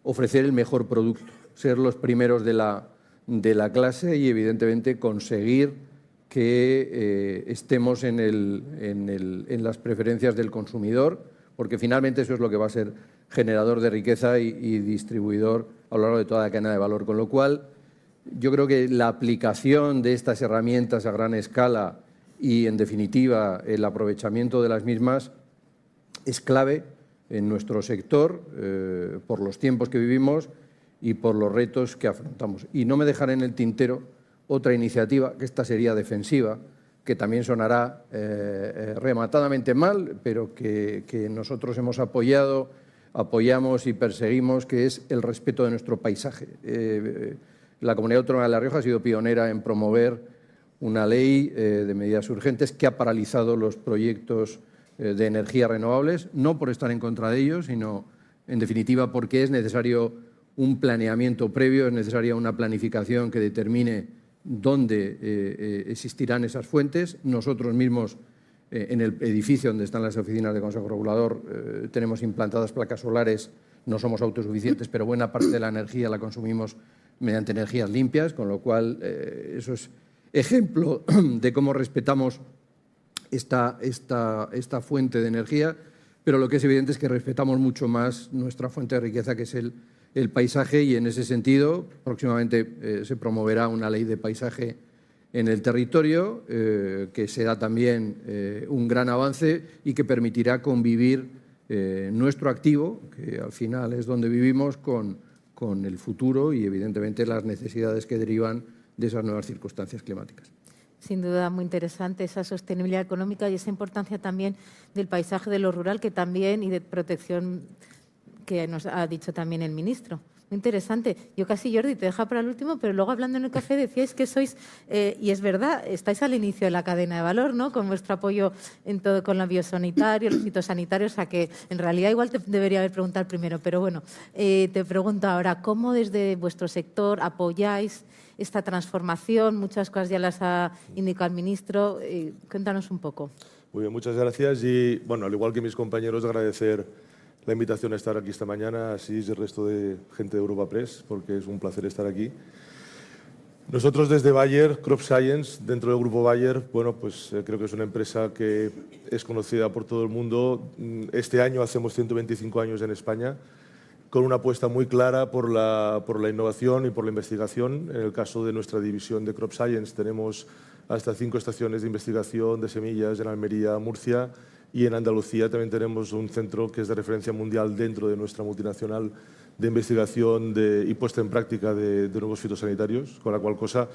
ofrecer el mejor producto, ser los primeros de la clase y, evidentemente, conseguir que estemos en las preferencias del consumidor, porque finalmente eso es lo que va a ser generador de riqueza y distribuidor a lo largo de toda la cadena de valor. Con lo cual, yo creo que la aplicación de estas herramientas a gran escala y, en definitiva, el aprovechamiento de las mismas es clave en nuestro sector por los tiempos que vivimos y por los retos que afrontamos. Y no me dejaré en el tintero otra iniciativa, que esta sería defensiva, que también sonará rematadamente mal, pero que nosotros hemos apoyamos y perseguimos, que es el respeto de nuestro paisaje. La Comunidad Autónoma de La Rioja ha sido pionera en promover una ley de medidas urgentes que ha paralizado los proyectos de energías renovables, no por estar en contra de ellos, sino, en definitiva, porque es necesario un planeamiento previo, es necesaria una planificación que determine dónde existirán esas fuentes. Nosotros mismos, en el edificio donde están las oficinas de Consejo Regulador, tenemos implantadas placas solares, no somos autosuficientes, pero buena parte de la energía la consumimos mediante energías limpias, con lo cual eso es ejemplo de cómo respetamos esta fuente de energía, pero lo que es evidente es que respetamos mucho más nuestra fuente de riqueza, que es el paisaje, y en ese sentido próximamente se promoverá una ley de paisaje en el territorio, que será también un gran avance y que permitirá convivir nuestro activo, que al final es donde vivimos, con el futuro y, evidentemente, las necesidades que derivan de esas nuevas circunstancias climáticas. Sin duda, muy interesante esa sostenibilidad económica y esa importancia también del paisaje, de lo rural, que también, y de protección, que nos ha dicho también el ministro. Muy interesante. Yo casi, Jordi, te dejo para el último, pero luego, hablando en el café, decíais que sois, y es verdad, estáis al inicio de la cadena de valor, ¿no? Con vuestro apoyo en todo, con lo biosanitario, los fitosanitarios, o sea que en realidad igual te debería haber preguntado primero, pero bueno, te pregunto ahora, ¿cómo desde vuestro sector apoyáis esta transformación? Muchas cosas ya las ha indicado el ministro. Cuéntanos un poco. Muy bien, muchas gracias. Y, al igual que mis compañeros, agradecer la invitación a estar aquí esta mañana, así es el resto de gente de Europa Press, porque es un placer estar aquí. Nosotros desde Bayer, Crop Science, dentro del grupo Bayer, creo que es una empresa que es conocida por todo el mundo. Este año hacemos 125 años en España, con una apuesta muy clara por la innovación y por la investigación. En el caso de nuestra división de Crop Science tenemos hasta 5 estaciones de investigación de semillas en Almería, Murcia, y en Andalucía también tenemos un centro que es de referencia mundial dentro de nuestra multinacional de investigación y puesta en práctica de nuevos fitosanitarios, con la cual cosa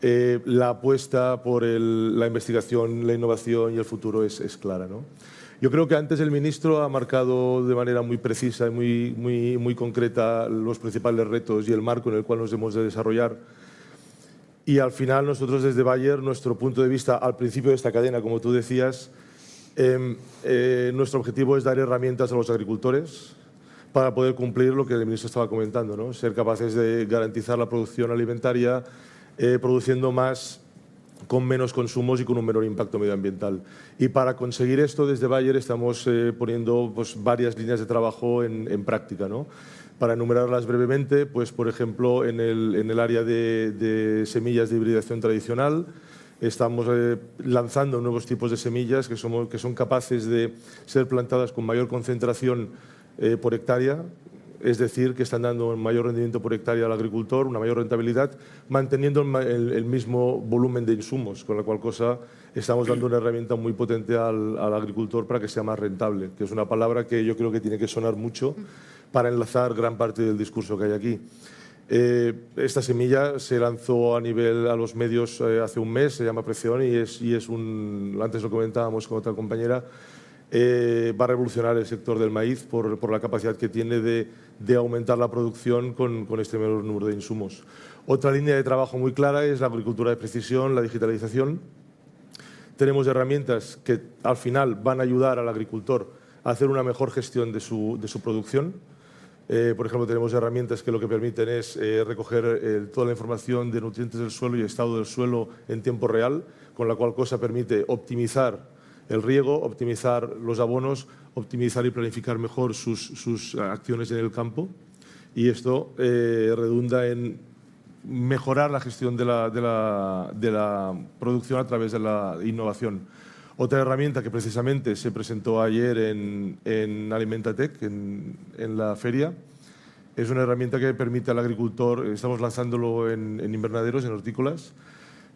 la apuesta por la investigación, la innovación y el futuro es clara, ¿no? Yo creo que antes el ministro ha marcado de manera muy precisa y muy concreta los principales retos y el marco en el cual nos hemos de desarrollar. Y al final nosotros desde Bayer, nuestro punto de vista al principio de esta cadena, como tú decías, nuestro objetivo es dar herramientas a los agricultores para poder cumplir lo que el ministro estaba comentando, ¿no? Ser capaces de garantizar la producción alimentaria, produciendo más con menos consumos y con un menor impacto medioambiental. Y para conseguir esto, desde Bayer estamos poniendo pues, varias líneas de trabajo en práctica, ¿no? Para enumerarlas brevemente, pues, por ejemplo, en el área de semillas de hibridación tradicional, estamos lanzando nuevos tipos de semillas que son capaces de ser plantadas con mayor concentración por hectárea, es decir, que están dando un mayor rendimiento por hectárea al agricultor, una mayor rentabilidad, manteniendo el mismo volumen de insumos, con la cual cosa estamos dando una herramienta muy potente al agricultor para que sea más rentable, que es una palabra que yo creo que tiene que sonar mucho para enlazar gran parte del discurso que hay aquí. Esta semilla se lanzó a los medios hace un mes, se llama Preceon y es antes lo comentábamos con otra compañera, va a revolucionar el sector del maíz por la capacidad que tiene de aumentar la producción con este menor número de insumos. Otra línea de trabajo muy clara es la agricultura de precisión, la digitalización. Tenemos herramientas que al final van a ayudar al agricultor a hacer una mejor gestión de su producción. Por ejemplo, tenemos herramientas que lo que permiten es recoger toda la información de nutrientes del suelo y estado del suelo en tiempo real, con la cual cosa permite optimizar el riego, optimizar los abonos, optimizar y planificar mejor sus acciones en el campo. Y esto redunda en mejorar la gestión de la producción a través de la innovación. Otra herramienta que precisamente se presentó ayer en Alimentatec, en la feria, es una herramienta que permite al agricultor, estamos lanzándolo en invernaderos, en hortícolas,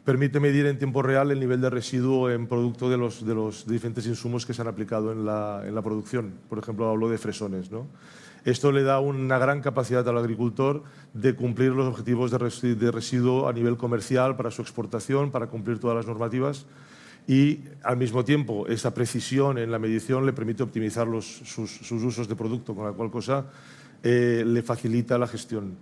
permite medir en tiempo real el nivel de residuo en producto de los diferentes insumos que se han aplicado en la producción. Por ejemplo, hablo de fresones, ¿no? Esto le da una gran capacidad al agricultor de cumplir los objetivos de residuo a nivel comercial para su exportación, para cumplir todas las normativas y, al mismo tiempo, esa precisión en la medición le permite optimizar sus usos de producto, con la cual cosa le facilita la gestión.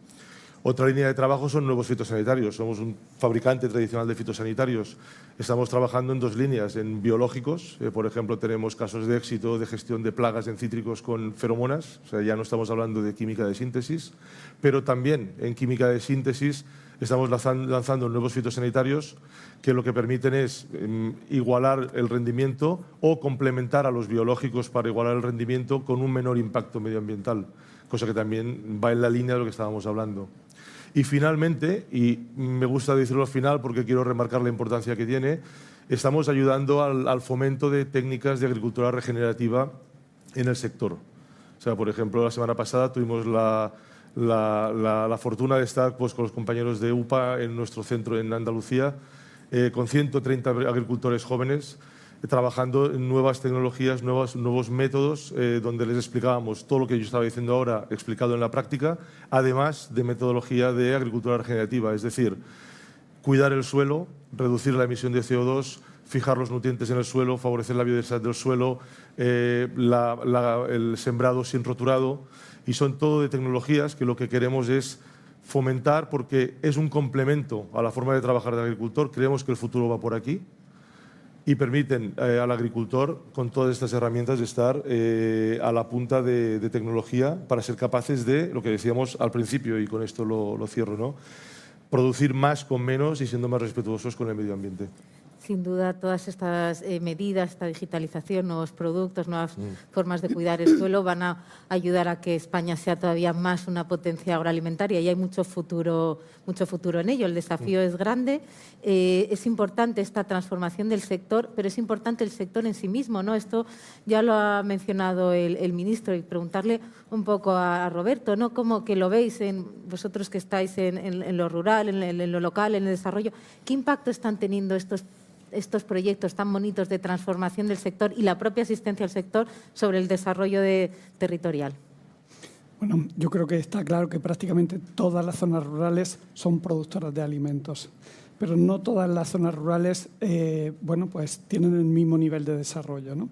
Otra línea de trabajo son nuevos fitosanitarios. Somos un fabricante tradicional de fitosanitarios. Estamos trabajando en dos líneas, en biológicos. Por ejemplo, tenemos casos de éxito de gestión de plagas en cítricos con feromonas. O sea, ya no estamos hablando de química de síntesis, pero también en química de síntesis estamos lanzando nuevos fitosanitarios que lo que permiten es igualar el rendimiento o complementar a los biológicos para igualar el rendimiento con un menor impacto medioambiental, cosa que también va en la línea de lo que estábamos hablando. Y finalmente, y me gusta decirlo al final porque quiero remarcar la importancia que tiene, estamos ayudando al fomento de técnicas de agricultura regenerativa en el sector. O sea, por ejemplo, la semana pasada tuvimos la fortuna de estar pues, con los compañeros de UPA en nuestro centro en Andalucía, con 130 agricultores jóvenes, trabajando en nuevas tecnologías, nuevos métodos, donde les explicábamos todo lo que yo estaba diciendo ahora, explicado en la práctica, además de metodología de agricultura regenerativa, es decir, cuidar el suelo, reducir la emisión de CO2, fijar los nutrientes en el suelo, favorecer la biodiversidad del suelo, el sembrado sin roturado, y son todo de tecnologías que lo que queremos es fomentar porque es un complemento a la forma de trabajar del agricultor. Creemos que el futuro va por aquí y permiten al agricultor, con todas estas herramientas, de estar a la punta de tecnología para ser capaces de, lo que decíamos al principio, y con esto lo cierro, ¿no? Producir más con menos y siendo más respetuosos con el medio ambiente. Sin duda, todas estas medidas, esta digitalización, nuevos productos, nuevas formas de cuidar el suelo van a ayudar a que España sea todavía más una potencia agroalimentaria y hay mucho futuro en ello. El desafío es grande, es importante esta transformación del sector, pero es importante el sector en sí mismo, ¿no? Esto ya lo ha mencionado el ministro y preguntarle un poco a Roberto, ¿no? ¿Cómo que lo veis vosotros que estáis en lo rural, en lo local, en el desarrollo? ¿Qué impacto están teniendo estos proyectos tan bonitos de transformación del sector y la propia asistencia al sector sobre el desarrollo territorial? Bueno, yo creo que está claro que prácticamente todas las zonas rurales son productoras de alimentos, pero no todas las zonas rurales pues tienen el mismo nivel de desarrollo, ¿no?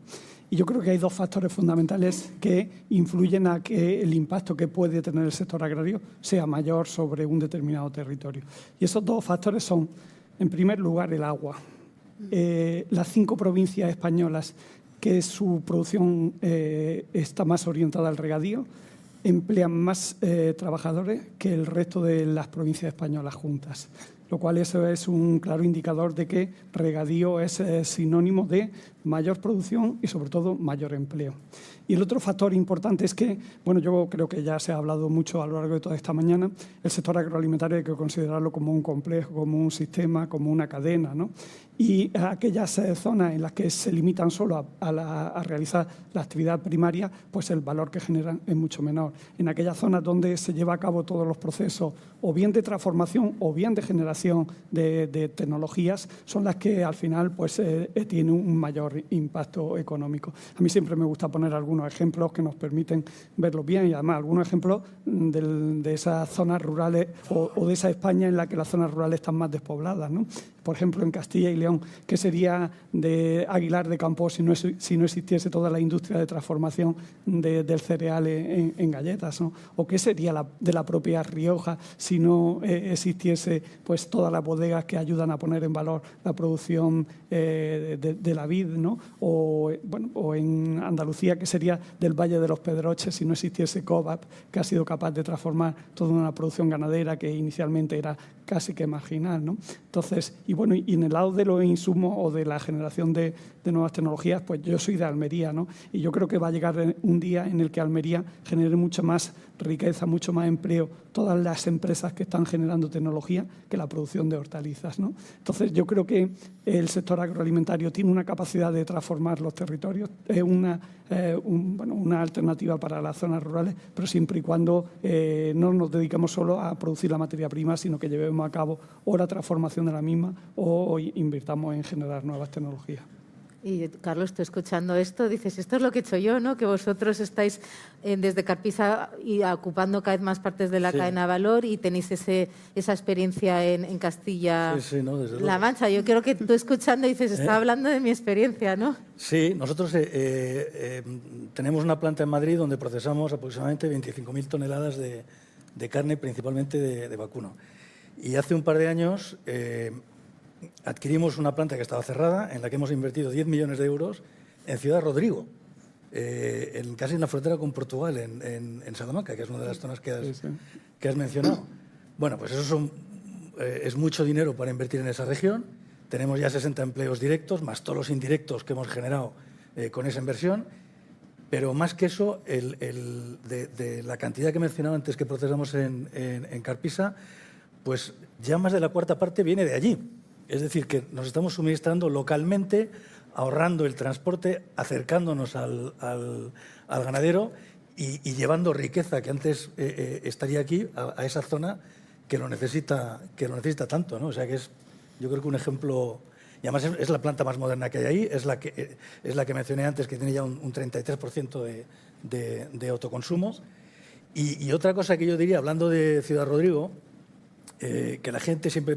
Y yo creo que hay dos factores fundamentales que influyen a que el impacto que puede tener el sector agrario sea mayor sobre un determinado territorio. Y esos dos factores son, en primer lugar, el agua. Las 5 provincias españolas que su producción está más orientada al regadío emplean más trabajadores que el resto de las provincias españolas juntas, lo cual eso es un claro indicador de que regadío es sinónimo de mayor producción y sobre todo mayor empleo. Y el otro factor importante es que, bueno, yo creo que ya se ha hablado mucho a lo largo de toda esta mañana, el sector agroalimentario hay que considerarlo como un complejo, como un sistema, como una cadena, ¿no? Y aquellas zonas en las que se limitan solo a realizar la actividad primaria, pues el valor que generan es mucho menor. En aquellas zonas donde se lleva a cabo todos los procesos, o bien de transformación o bien de generación de tecnologías, son las que al final pues, tienen un mayor impacto económico. A mí siempre me gusta poner algunos ejemplos que nos permiten verlo bien y además algunos ejemplos de esas zonas rurales o de esa España en la que las zonas rurales están más despobladas, ¿no? Por ejemplo, en Castilla y León, ¿qué sería de Aguilar de Campoo si no existiese toda la industria de transformación del cereal en galletas, ¿no? ¿O qué sería de la propia Rioja si no existiese pues, todas las bodegas que ayudan a poner en valor la producción de la vid, ¿no? O en Andalucía, ¿qué sería del Valle de los Pedroches si no existiese COVAP, que ha sido capaz de transformar toda una producción ganadera que inicialmente era casi que marginal, ¿no? Entonces, y en el lado de los insumos o de la generación de nuevas tecnologías, pues yo soy de Almería, ¿no? Y yo creo que va a llegar un día en el que Almería genere mucha más riqueza, mucho más empleo, todas las empresas que están generando tecnología que la producción de hortalizas, ¿no? Entonces, yo creo que el sector agroalimentario tiene una capacidad de transformar los territorios, es una alternativa para las zonas rurales, pero siempre y cuando no nos dediquemos solo a producir la materia prima, sino que llevemos a cabo o la transformación de la misma o invirtamos en generar nuevas tecnologías. Y Carlos, tú escuchando esto, dices, esto es lo que he hecho yo, ¿no? Que vosotros estáis desde Carpisa y ocupando cada vez más partes de la cadena de valor y tenéis esa experiencia en Castilla-La Mancha. Yo creo que tú escuchando dices, está hablando de mi experiencia, ¿no? Sí, nosotros tenemos una planta en Madrid donde procesamos aproximadamente 25.000 toneladas de carne, principalmente de vacuno. Y hace un par de años adquirimos una planta que estaba cerrada, en la que hemos invertido 10 millones de euros en Ciudad Rodrigo, casi en la frontera con Portugal, en Salamanca, que es una de las zonas que has mencionado. Bueno, pues eso es mucho dinero para invertir en esa región. Tenemos ya 60 empleos directos, más todos los indirectos que hemos generado con esa inversión. Pero más que eso, de la cantidad que mencionaba antes que procesamos en Carpisa, pues ya más de la cuarta parte viene de allí. Es decir, que nos estamos suministrando localmente, ahorrando el transporte, acercándonos al ganadero y llevando riqueza que antes estaría aquí a esa zona que lo necesita tanto, ¿no? O sea que es, yo creo que un ejemplo, y además es la planta más moderna que hay ahí, es la que mencioné antes, que tiene ya un 33% de autoconsumo. Y otra cosa que yo diría, hablando de Ciudad Rodrigo, que la gente siempre,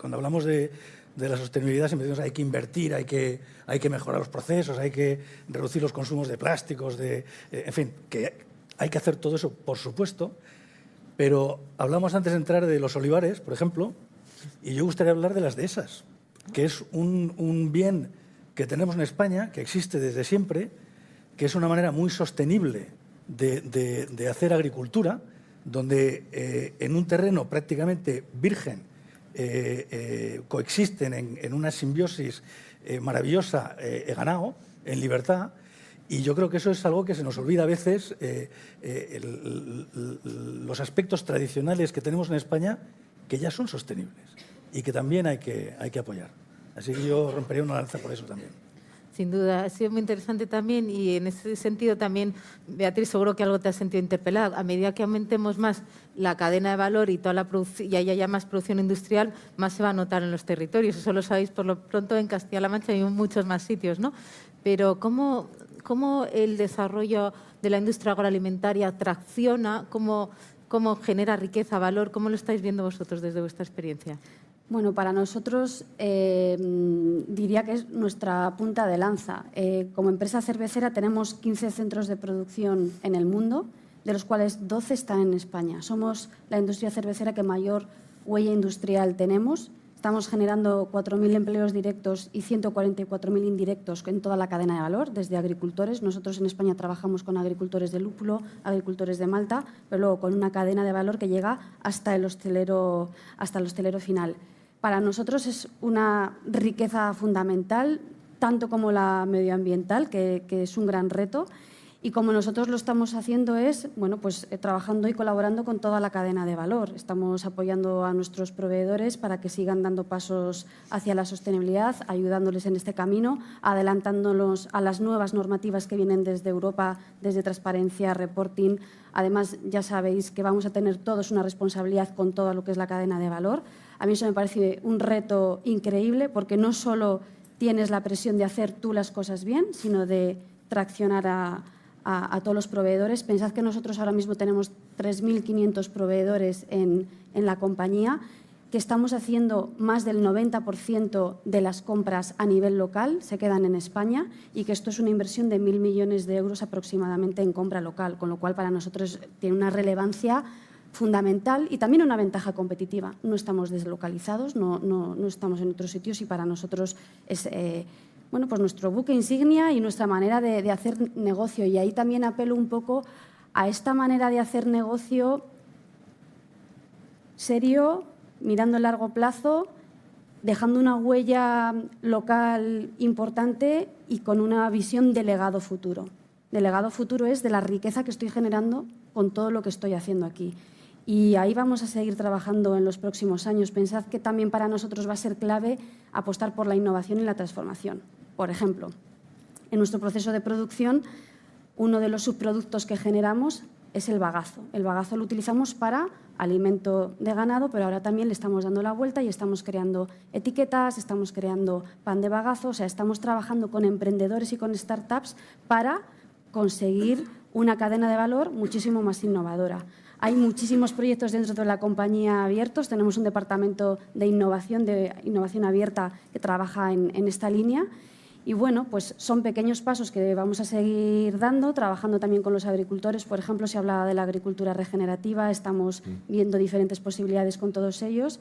cuando hablamos de la sostenibilidad, siempre decimos hay que invertir, hay que mejorar los procesos, hay que reducir los consumos de plásticos, en fin, que hay que hacer todo eso, por supuesto, pero hablamos antes de entrar de los olivares, por ejemplo, y yo gustaría hablar de las dehesas, que es un bien que tenemos en España, que existe desde siempre, que es una manera muy sostenible de hacer agricultura, donde en un terreno prácticamente virgen coexisten en una simbiosis maravillosa ganado, en libertad, y yo creo que eso es algo que se nos olvida a veces, los aspectos tradicionales que tenemos en España, que ya son sostenibles y que también hay que apoyar. Así que yo rompería una lanza por eso también. Sin duda, ha sido muy interesante también y en ese sentido también, Beatriz, seguro que algo te has sentido interpelada. A medida que aumentemos más la cadena de valor y toda la producción, y haya más producción industrial, más se va a notar en los territorios. Eso lo sabéis por lo pronto en Castilla-La Mancha y en muchos más sitios, ¿no? Pero ¿cómo el desarrollo de la industria agroalimentaria tracciona, cómo genera riqueza, valor? ¿Cómo lo estáis viendo vosotros desde vuestra experiencia? Bueno, para nosotros diría que es nuestra punta de lanza. Como empresa cervecera tenemos 15 centros de producción en el mundo, de los cuales 12 están en España. Somos la industria cervecera que mayor huella industrial tenemos. Estamos generando 4.000 empleos directos y 144.000 indirectos en toda la cadena de valor, desde agricultores. Nosotros en España trabajamos con agricultores de lúpulo, agricultores de malta, pero luego con una cadena de valor que llega hasta el hostelero final. Para nosotros es una riqueza fundamental, tanto como la medioambiental, que es un gran reto. Y como nosotros lo estamos haciendo es, bueno, pues trabajando y colaborando con toda la cadena de valor. Estamos apoyando a nuestros proveedores para que sigan dando pasos hacia la sostenibilidad, ayudándoles en este camino, adelantándolos a las nuevas normativas que vienen desde Europa, desde transparencia, reporting. Además, ya sabéis que vamos a tener todos una responsabilidad con todo lo que es la cadena de valor. A mí eso me parece un reto increíble porque no solo tienes la presión de hacer tú las cosas bien, sino de traccionar a todos los proveedores. Pensad que nosotros ahora mismo tenemos 3.500 proveedores en la compañía, que estamos haciendo más del 90% de las compras a nivel local, se quedan en España, y que esto es una inversión de 1.000 millones de euros aproximadamente en compra local, con lo cual para nosotros tiene una relevancia fundamental y también una ventaja competitiva. No estamos deslocalizados, no estamos en otros sitios y para nosotros es bueno, pues nuestro buque insignia y nuestra manera de hacer negocio. Y ahí también apelo un poco a esta manera de hacer negocio serio, mirando a largo plazo, dejando una huella local importante y con una visión de legado futuro. De legado futuro es de la riqueza que estoy generando con todo lo que estoy haciendo aquí. Y ahí vamos a seguir trabajando en los próximos años. Pensad que también para nosotros va a ser clave apostar por la innovación y la transformación. Por ejemplo, en nuestro proceso de producción, uno de los subproductos que generamos es el bagazo. El bagazo lo utilizamos para alimento de ganado, pero ahora también le estamos dando la vuelta y estamos creando etiquetas, estamos creando pan de bagazo, o sea, estamos trabajando con emprendedores y con startups para conseguir una cadena de valor muchísimo más innovadora. Hay muchísimos proyectos dentro de la compañía abiertos. Tenemos un departamento de innovación abierta que trabaja en esta línea. Y bueno, pues son pequeños pasos que vamos a seguir dando, trabajando también con los agricultores. Por ejemplo, se hablaba de la agricultura regenerativa, estamos viendo diferentes posibilidades con todos ellos,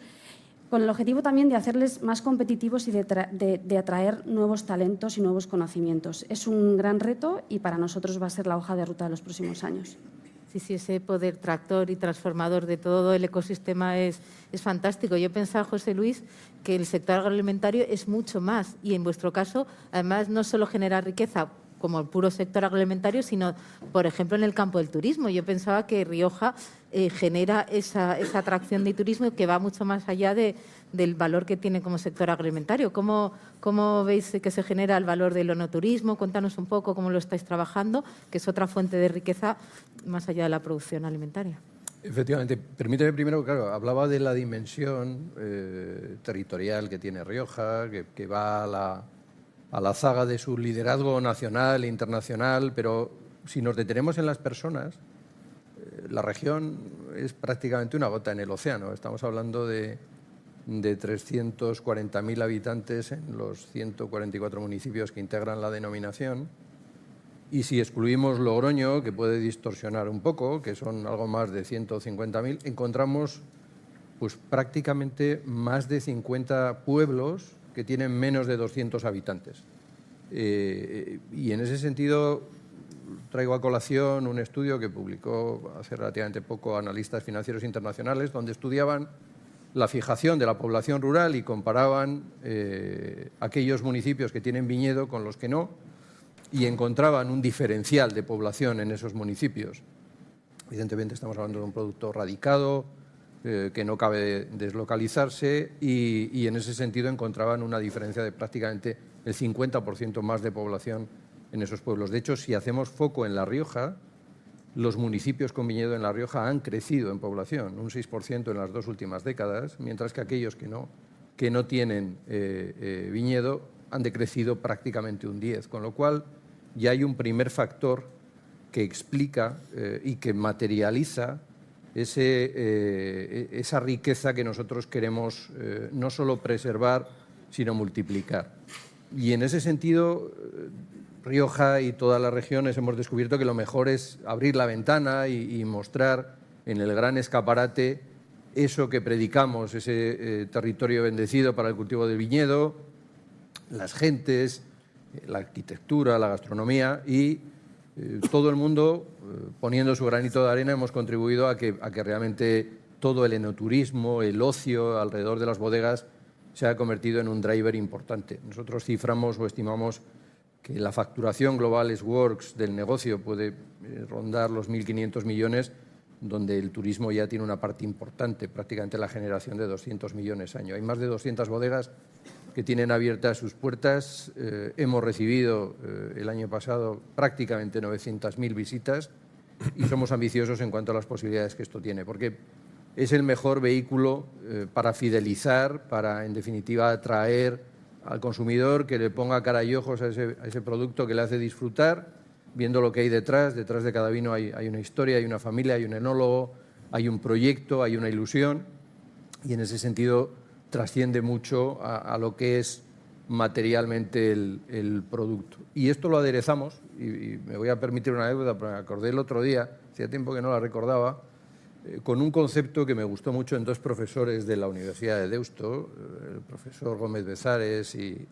con el objetivo también de hacerles más competitivos y de atraer nuevos talentos y nuevos conocimientos. Es un gran reto y para nosotros va a ser la hoja de ruta de los próximos años. Sí, ese poder tractor y transformador de todo el ecosistema es fantástico. Yo pensaba, José Luis, que el sector agroalimentario es mucho más y en vuestro caso, además, no solo genera riqueza como el puro sector agroalimentario, sino, por ejemplo, en el campo del turismo. Yo pensaba que Rioja genera esa atracción de turismo que va mucho más allá del valor que tiene como sector agroalimentario. ¿Cómo veis que se genera el valor del enoturismo? Cuéntanos un poco cómo lo estáis trabajando, que es otra fuente de riqueza más allá de la producción alimentaria. Efectivamente. Permíteme primero, claro, hablaba de la dimensión territorial que tiene Rioja, que va a la zaga de su liderazgo nacional e internacional, pero si nos detenemos en las personas, la región es prácticamente una gota en el océano. Estamos hablando de 340.000 habitantes en los 144 municipios que integran la denominación. Y si excluimos Logroño, que puede distorsionar un poco, que son algo más de 150.000, encontramos pues, prácticamente más de 50 pueblos que tienen menos de 200 habitantes. Y en ese sentido traigo a colación un estudio que publicó hace relativamente poco Analistas Financieros Internacionales, donde estudiaban la fijación de la población rural y comparaban aquellos municipios que tienen viñedo con los que no, y encontraban un diferencial de población en esos municipios. Evidentemente estamos hablando de un producto radicado, que no cabe deslocalizarse y en ese sentido encontraban una diferencia de prácticamente el 50% más de población en esos pueblos. De hecho, si hacemos foco en La Rioja, los municipios con viñedo en La Rioja han crecido en población, un 6% en las 2 últimas décadas, mientras que aquellos que no tienen viñedo han decrecido prácticamente un 10%, con lo cual ya hay un primer factor que explica y que materializa esa riqueza que nosotros queremos no solo preservar, sino multiplicar. Y en ese sentido, Rioja y todas las regiones hemos descubierto que lo mejor es abrir la ventana y mostrar en el gran escaparate eso que predicamos, ese territorio bendecido para el cultivo del viñedo, las gentes, la arquitectura, la gastronomía y todo el mundo, poniendo su granito de arena, hemos contribuido a que realmente todo el enoturismo, el ocio alrededor de las bodegas se ha convertido en un driver importante. Nosotros ciframos o estimamos que la facturación global S-Works del negocio puede rondar los 1.500 millones, donde el turismo ya tiene una parte importante, prácticamente la generación de 200 millones al año. Hay más de 200 bodegas que tienen abiertas sus puertas. Hemos recibido el año pasado prácticamente 900.000 visitas y somos ambiciosos en cuanto a las posibilidades que esto tiene, porque es el mejor vehículo para fidelizar, para, en definitiva, atraer al consumidor, que le ponga cara y ojos a ese producto que le hace disfrutar, viendo lo que hay detrás. Detrás de cada vino hay una historia, hay una familia, hay un enólogo, hay un proyecto, hay una ilusión, y en ese sentido trasciende mucho a lo que es materialmente el producto. Y esto lo aderezamos, y me voy a permitir una anécdota, porque me acordé el otro día, hacía tiempo que no la recordaba, con un concepto que me gustó mucho en dos profesores de la Universidad de Deusto, el profesor Gómez Bezares y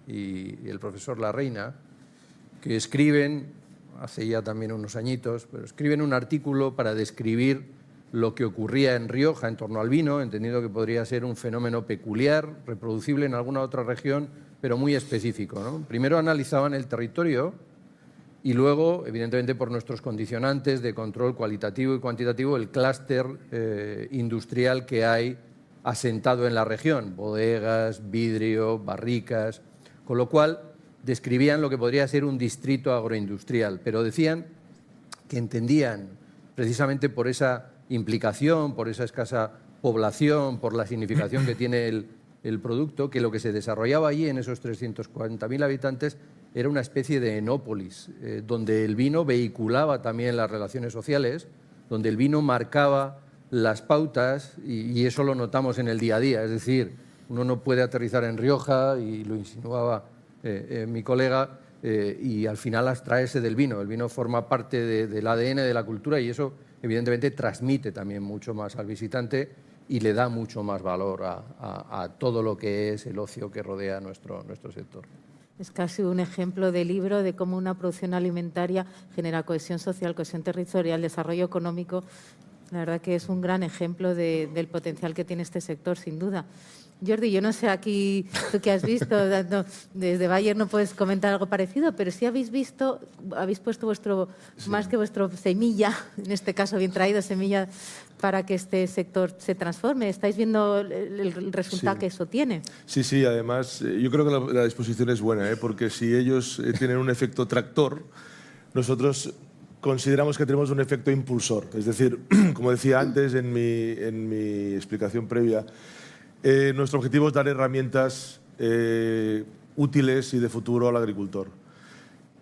el profesor Larreina, que escriben, hace ya también unos añitos, pero escriben un artículo para describir lo que ocurría en Rioja en torno al vino, entendiendo que podría ser un fenómeno peculiar, reproducible en alguna otra región, pero muy específico, ¿no? Primero analizaban el territorio y luego, evidentemente, por nuestros condicionantes de control cualitativo y cuantitativo, el clúster industrial que hay asentado en la región, bodegas, vidrio, barricas, con lo cual describían lo que podría ser un distrito agroindustrial, pero decían que entendían, precisamente por esa implicación, por esa escasa población, por la significación que tiene el producto, que lo que se desarrollaba allí en esos 340.000 habitantes era una especie de enópolis, donde el vino vehiculaba también las relaciones sociales, donde el vino marcaba las pautas, y eso lo notamos en el día a día. Es decir, uno no puede aterrizar en Rioja, y lo insinuaba mi colega, y al final abstraerse del vino. El vino forma parte del ADN de la cultura, y eso evidentemente transmite también mucho más al visitante y le da mucho más valor a todo lo que es el ocio que rodea nuestro sector. Es casi un ejemplo de libro de cómo una producción alimentaria genera cohesión social, cohesión territorial, desarrollo económico. La verdad que es un gran ejemplo del potencial que tiene este sector, sin duda. Jordi, yo no sé aquí, tú que has visto, desde Bayer no puedes comentar algo parecido, pero sí habéis puesto vuestro, sí, más que vuestro semilla, en este caso bien traído, semilla para que este sector se transforme. ¿Estáis viendo el resultado, sí, que eso tiene? Sí, sí, además yo creo que la disposición es buena, porque si ellos tienen un efecto tractor, nosotros consideramos que tenemos un efecto impulsor. Es decir, como decía antes en mi explicación previa, nuestro objetivo es dar herramientas útiles y de futuro al agricultor.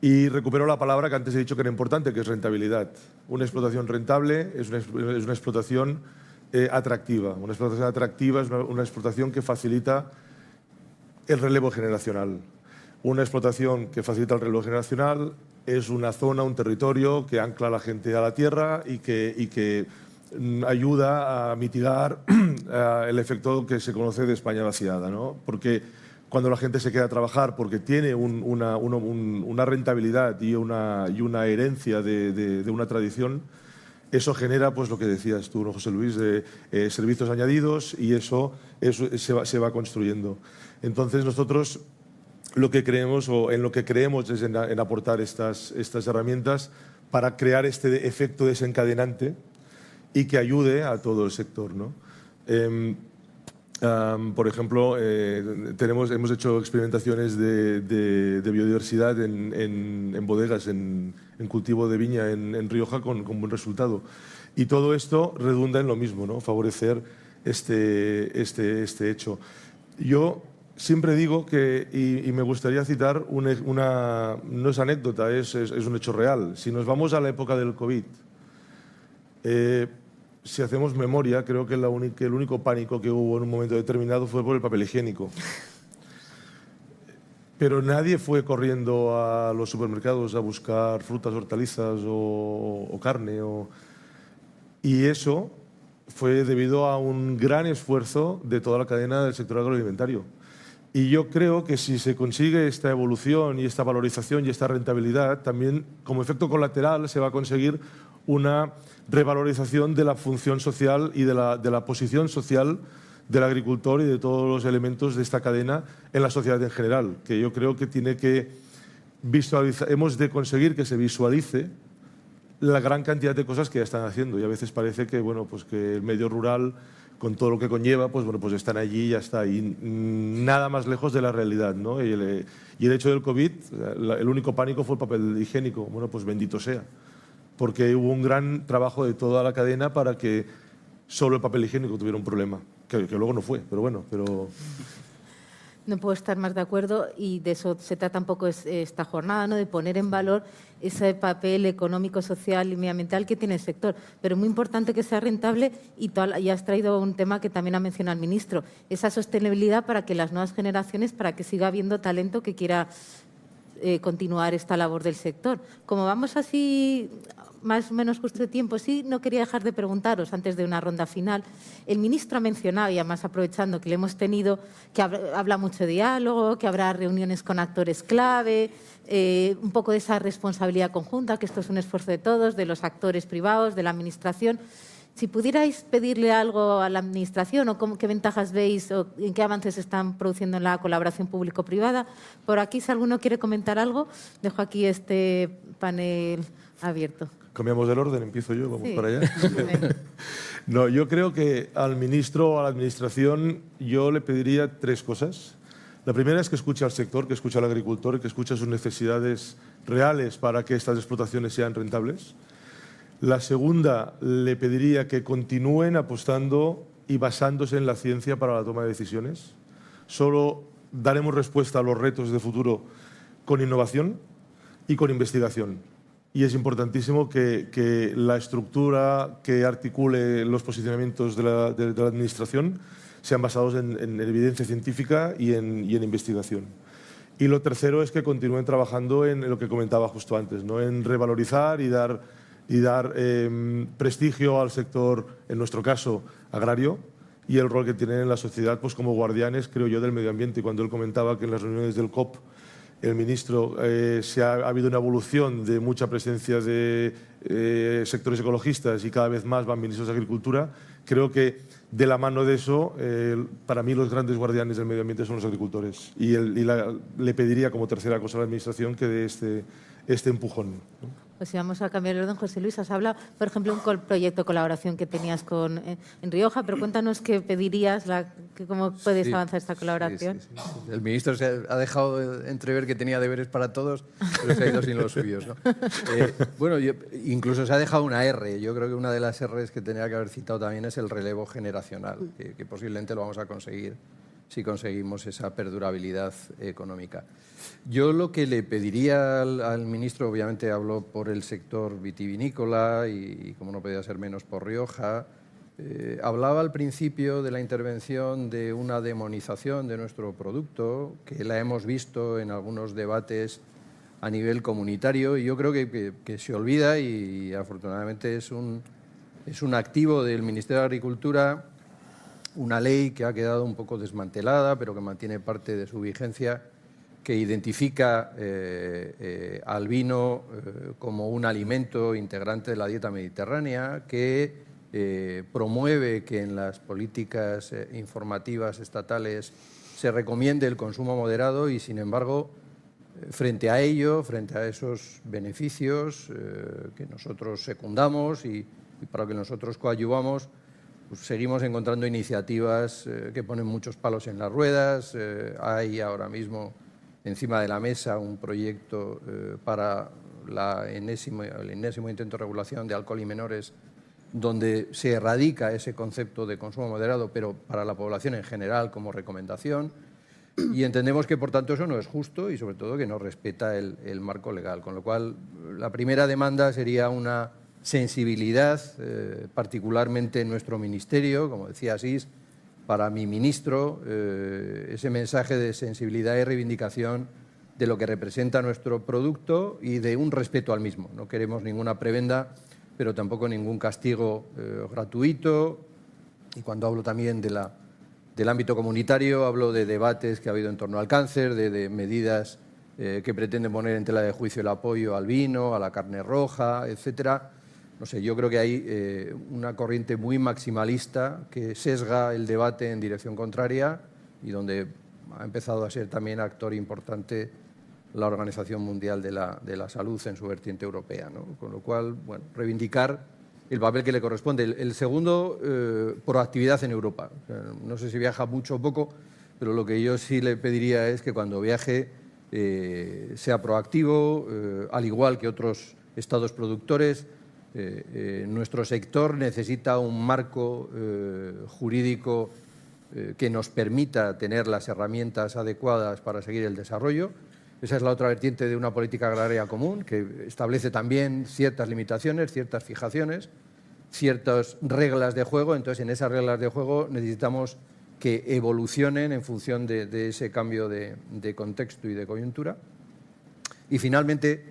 Y recupero la palabra que antes he dicho que era importante, que es rentabilidad. Una explotación rentable es una explotación atractiva. Una explotación atractiva es una explotación que facilita el relevo generacional. Una explotación que facilita el relevo generacional es una zona, un territorio que ancla a la gente a la tierra y que ayuda a mitigar el efecto que se conoce de España vaciada, ¿no? Porque cuando la gente se queda a trabajar porque tiene una rentabilidad y una herencia de una tradición, eso genera, pues lo que decías tú, ¿no, José Luis?, de servicios añadidos, y eso se va construyendo. Entonces nosotros lo que creemos, o en lo que creemos, es en aportar estas herramientas para crear este efecto desencadenante y que ayude a todo el sector, ¿no? Por ejemplo, hemos hecho experimentaciones de biodiversidad en bodegas, en cultivo de viña en Rioja con buen resultado. Y todo esto redunda en lo mismo, ¿no? Favorecer este hecho. Yo siempre digo que, y me gustaría citar no es anécdota, es un hecho real. Si nos vamos a la época del COVID, si hacemos memoria, creo que el único pánico que hubo en un momento determinado fue por el papel higiénico. Pero nadie fue corriendo a los supermercados a buscar frutas, hortalizas o carne. Y eso fue debido a un gran esfuerzo de toda la cadena del sector agroalimentario. Y yo creo que si se consigue esta evolución y esta valorización y esta rentabilidad, también como efecto colateral se va a conseguir una revalorización de la función social y de la posición social del agricultor y de todos los elementos de esta cadena en la sociedad en general, que yo creo que tiene que visualizar, hemos de conseguir que se visualice la gran cantidad de cosas que ya están haciendo, y a veces parece que, bueno, pues que el medio rural, con todo lo que conlleva, pues bueno, pues están allí y ya está, y nada más lejos de la realidad, ¿no? Y el hecho del COVID, el único pánico fue el papel higiénico. Bueno, pues bendito sea, porque hubo un gran trabajo de toda la cadena para que solo el papel higiénico tuviera un problema, que luego no fue, pero bueno, pero... No puedo estar más de acuerdo, y de eso se trata un poco esta jornada, ¿no? De poner en valor ese papel económico, social y medioambiental que tiene el sector. Pero es muy importante que sea rentable, y has traído un tema que también ha mencionado el ministro, esa sostenibilidad para que las nuevas generaciones, para que siga habiendo talento que quiera continuar esta labor del sector. Como vamos así más o menos justo de tiempo, sí, no quería dejar de preguntaros antes de una ronda final. El ministro ha mencionado, y además aprovechando que le hemos tenido, que habla mucho de diálogo, que habrá reuniones con actores clave, un poco de esa responsabilidad conjunta, que esto es un esfuerzo de todos, de los actores privados, de la administración. Si pudierais pedirle algo a la administración, o qué ventajas veis o en qué avances están produciendo en la colaboración público-privada. Por aquí, si alguno quiere comentar algo, dejo aquí este panel abierto. Cambiamos el orden, empiezo yo, vamos Sí. para allá. No, yo creo que al ministro o a la administración yo le pediría 3 cosas. La primera es que escuche al sector, que escuche al agricultor y que escuche sus necesidades reales para que estas explotaciones sean rentables. La segunda, le pediría que continúen apostando y basándose en la ciencia para la toma de decisiones. Solo daremos respuesta a los retos de futuro con innovación y con investigación. Y es importantísimo que la estructura que articule los posicionamientos de la administración sean basados en evidencia científica y en investigación. Y lo tercero es que continúen trabajando en lo que comentaba justo antes, ¿no? En revalorizar y dar prestigio al sector, en nuestro caso, agrario, y el rol que tienen en la sociedad, pues como guardianes, creo yo, del medio ambiente. Y cuando él comentaba que en las reuniones del COP, el ministro, ha habido una evolución de mucha presencia de sectores ecologistas y cada vez más van ministros de Agricultura, creo que de la mano de eso, para mí los grandes guardianes del medio ambiente son los agricultores. Y le pediría como tercera cosa a la administración que dé este empujón, ¿no? Pues si vamos a cambiar el orden, José Luis, has hablado, por ejemplo, un proyecto de colaboración que tenías en Rioja, pero cuéntanos qué pedirías, cómo puedes avanzar esta colaboración. Sí. El ministro se ha dejado entrever que tenía deberes para todos, pero se ha ido sin los suyos, ¿no? Bueno, incluso se ha dejado una R. Yo creo que una de las R's que tenía que haber citado también es el relevo generacional, que posiblemente lo vamos a conseguir si conseguimos esa perdurabilidad económica. Yo lo que le pediría al ministro, obviamente hablo por el sector vitivinícola y como no podía ser menos por Rioja, hablaba al principio de la intervención de una demonización de nuestro producto, que la hemos visto en algunos debates a nivel comunitario, y yo creo que se olvida, y afortunadamente es un activo del Ministerio de Agricultura, una ley que ha quedado un poco desmantelada, pero que mantiene parte de su vigencia, que identifica al vino como un alimento integrante de la dieta mediterránea, que promueve que en las políticas informativas estatales se recomiende el consumo moderado, y sin embargo, frente a ello, frente a esos beneficios que nosotros secundamos y para que nosotros coadyuvamos, pues seguimos encontrando iniciativas que ponen muchos palos en las ruedas. Hay ahora mismo encima de la mesa un proyecto para el enésimo intento de regulación de alcohol y menores, donde se erradica ese concepto de consumo moderado, pero para la población en general como recomendación. Y entendemos que, por tanto, eso no es justo y, sobre todo, que no respeta el marco legal. Con lo cual, la primera demanda sería una sensibilidad, particularmente en nuestro ministerio, como decía Asís, para mi ministro, ese mensaje de sensibilidad y reivindicación de lo que representa nuestro producto y de un respeto al mismo. No queremos ninguna prebenda, pero tampoco ningún castigo gratuito. Y cuando hablo también del ámbito comunitario, hablo de debates que ha habido en torno al cáncer, de medidas que pretenden poner en tela de juicio el apoyo al vino, a la carne roja, etcétera. No sé, yo creo que hay una corriente muy maximalista que sesga el debate en dirección contraria y donde ha empezado a ser también actor importante la Organización Mundial de la Salud en su vertiente europea, ¿no? Con lo cual, bueno, reivindicar el papel que le corresponde. El segundo, proactividad en Europa. No sé si viaja mucho o poco, pero lo que yo sí le pediría es que cuando viaje sea proactivo, al igual que otros estados productores. Nuestro sector necesita un marco jurídico que nos permita tener las herramientas adecuadas para seguir el desarrollo. Esa es la otra vertiente de una política agraria común, que establece también ciertas limitaciones, ciertas fijaciones, ciertas reglas de juego. Entonces, en esas reglas de juego necesitamos que evolucionen en función de ese cambio de contexto y de coyuntura. Y finalmente,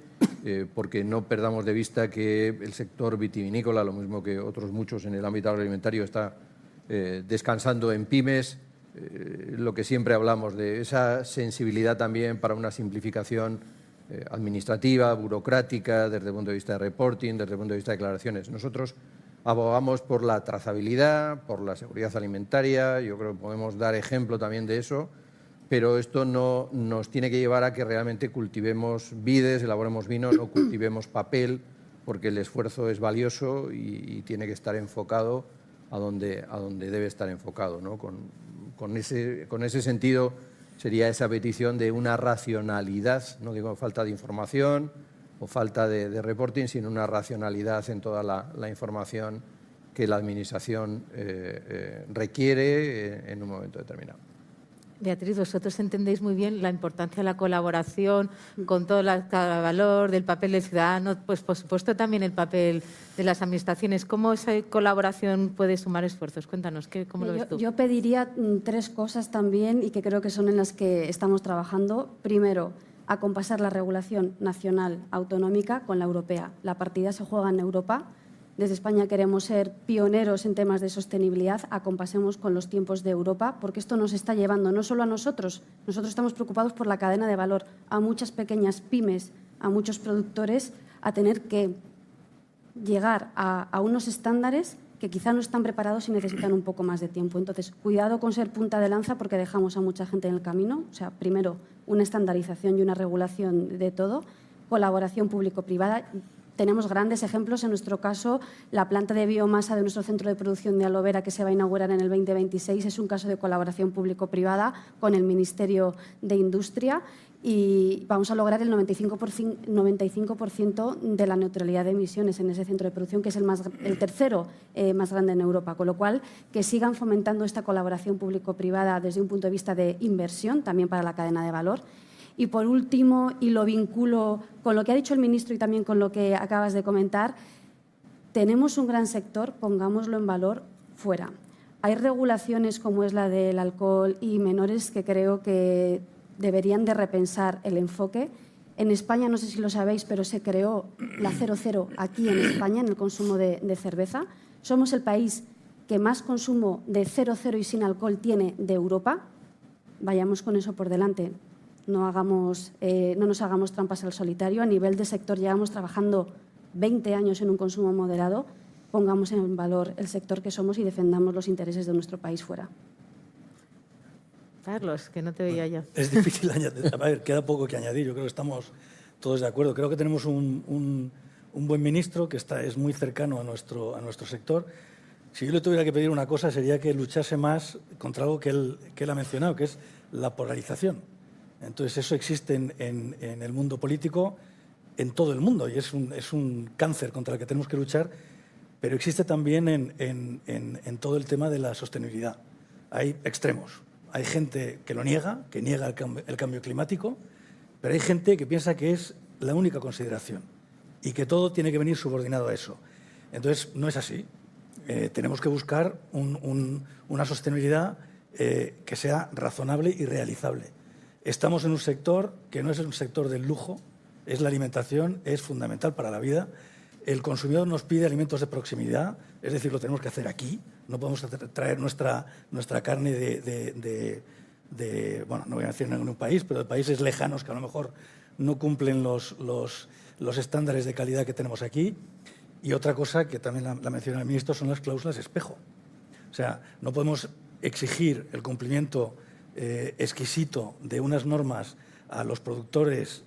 porque no perdamos de vista que el sector vitivinícola, lo mismo que otros muchos en el ámbito agroalimentario, está descansando en pymes, lo que siempre hablamos de esa sensibilidad también para una simplificación administrativa, burocrática, desde el punto de vista de reporting, desde el punto de vista de declaraciones. Nosotros abogamos por la trazabilidad, por la seguridad alimentaria. Yo creo que podemos dar ejemplo también de eso, pero esto no nos tiene que llevar a que realmente cultivemos vides, elaboremos vinos o cultivemos papel, porque el esfuerzo es valioso y tiene que estar enfocado a donde debe estar enfocado, ¿no? Con ese sentido sería esa petición de una racionalidad, no digo falta de información o falta de reporting, sino una racionalidad en toda la información que la Administración requiere en un momento determinado. Beatriz, vosotros entendéis muy bien la importancia de la colaboración con todo el valor del papel del ciudadano, pues por supuesto también el papel de las administraciones. ¿Cómo esa colaboración puede sumar esfuerzos? Cuéntanos, ¿cómo lo ves tú? Yo pediría tres cosas también y que creo que son en las que estamos trabajando. Primero, acompasar la regulación nacional autonómica con la europea. La partida se juega en Europa. Desde España queremos ser pioneros en temas de sostenibilidad, acompasemos con los tiempos de Europa, porque esto nos está llevando no solo a nosotros estamos preocupados por la cadena de valor, a muchas pequeñas pymes, a muchos productores, a tener que llegar a unos estándares que quizá no están preparados y necesitan un poco más de tiempo. Entonces, cuidado con ser punta de lanza porque dejamos a mucha gente en el camino. O sea, primero, una estandarización y una regulación de todo, colaboración público-privada. Tenemos grandes ejemplos, en nuestro caso, la planta de biomasa de nuestro centro de producción de aloe vera que se va a inaugurar en el 2026 es un caso de colaboración público-privada con el Ministerio de Industria y vamos a lograr el 95% de la neutralidad de emisiones en ese centro de producción, que es el tercero más grande en Europa. Con lo cual, que sigan fomentando esta colaboración público-privada desde un punto de vista de inversión, también para la cadena de valor. Y, por último, y lo vinculo con lo que ha dicho el ministro y también con lo que acabas de comentar, tenemos un gran sector, pongámoslo en valor, fuera. Hay regulaciones como es la del alcohol y menores que creo que deberían de repensar el enfoque. En España, no sé si lo sabéis, pero se creó la 00 aquí en España en el consumo de cerveza. Somos el país que más consumo de 00 y sin alcohol tiene de Europa. Vayamos con eso por delante. No nos hagamos trampas al solitario. A nivel de sector llevamos trabajando 20 años en un consumo moderado. Pongamos en valor el sector que somos y defendamos los intereses de nuestro país fuera. Carlos, que no te veía ya. Es difícil añadir. A ver, queda poco que añadir. Yo creo que estamos todos de acuerdo. Creo que tenemos un buen ministro que es muy cercano a nuestro sector. Si yo le tuviera que pedir una cosa sería que luchase más contra algo que él ha mencionado, que es la polarización. Entonces, eso existe en el mundo político, en todo el mundo, y es un cáncer contra el que tenemos que luchar, pero existe también en todo el tema de la sostenibilidad. Hay extremos. Hay gente que lo niega, que niega el cambio climático, pero hay gente que piensa que es la única consideración y que todo tiene que venir subordinado a eso. Entonces, no es así. Tenemos que buscar una sostenibilidad que sea razonable y realizable. Estamos en un sector que no es un sector del lujo, es la alimentación, es fundamental para la vida. El consumidor nos pide alimentos de proximidad, es decir, lo tenemos que hacer aquí. No podemos traer nuestra carne bueno, no voy a decir en ningún país, pero de países lejanos que a lo mejor no cumplen los estándares de calidad que tenemos aquí. Y otra cosa que también la menciona el ministro son las cláusulas espejo. O sea, no podemos exigir el cumplimiento exquisito de unas normas a los productores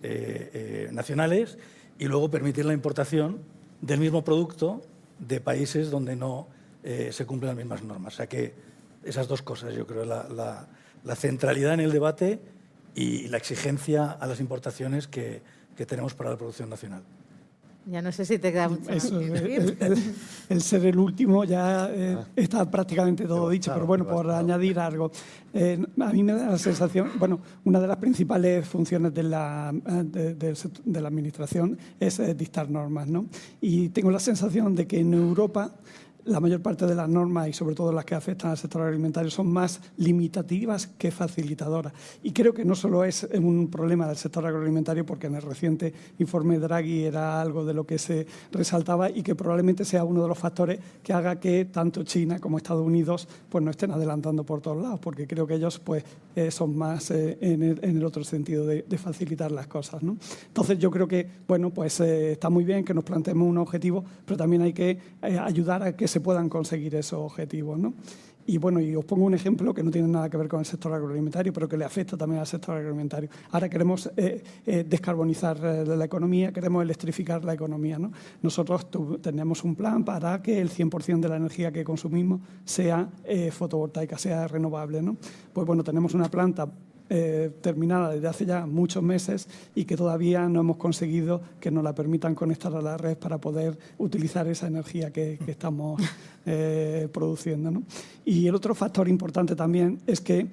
nacionales y luego permitir la importación del mismo producto de países donde no se cumplen las mismas normas. O sea que esas dos cosas, yo creo, la centralidad en el debate y la exigencia a las importaciones que tenemos para la producción nacional. Ya no sé si te queda mucho más. El ser el último ya está prácticamente todo dicho, pero bueno, por añadir algo. A mí me da la sensación, bueno, una de las principales funciones de la Administración es dictar normas, ¿no? Y tengo la sensación de que en Europa la mayor parte de las normas, y sobre todo las que afectan al sector alimentario, son más limitativas que facilitadoras. Y creo que no solo es un problema del sector agroalimentario, porque en el reciente informe Draghi era algo de lo que se resaltaba y que probablemente sea uno de los factores que haga que tanto China como Estados Unidos pues no estén adelantando por todos lados, porque creo que ellos pues son más en el otro sentido de facilitar las cosas, ¿no? Entonces yo creo que bueno, pues está muy bien que nos planteemos un objetivo, pero también hay que ayudar a que se puedan conseguir esos objetivos, ¿no? Y bueno, y os pongo un ejemplo que no tiene nada que ver con el sector agroalimentario, pero que le afecta también al sector agroalimentario. Ahora queremos descarbonizar la economía, queremos electrificar la economía, ¿no? Nosotros tenemos un plan para que el 100% de la energía que consumimos sea fotovoltaica, sea renovable, ¿no? Pues bueno, tenemos una planta terminada desde hace ya muchos meses y que todavía no hemos conseguido que nos la permitan conectar a la red para poder utilizar esa energía que estamos produciendo, ¿no? Y el otro factor importante también es que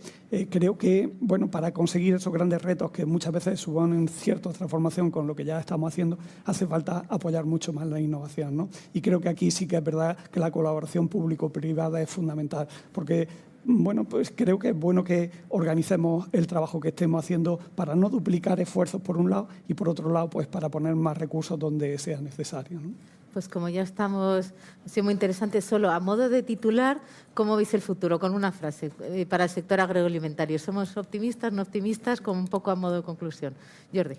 creo que bueno, para conseguir esos grandes retos que muchas veces suponen cierta transformación con lo que ya estamos haciendo, hace falta apoyar mucho más la innovación, ¿no? Y creo que aquí sí que es verdad que la colaboración público-privada es fundamental, porque bueno, pues creo que es bueno que organicemos el trabajo que estemos haciendo para no duplicar esfuerzos por un lado y por otro lado pues para poner más recursos donde sea necesario, ¿no? Pues como ya estamos, ha sido muy interesante, solo a modo de titular, ¿cómo veis el futuro? Con una frase para el sector agroalimentario. ¿Somos optimistas, no optimistas? Como un poco a modo de conclusión. Jordi.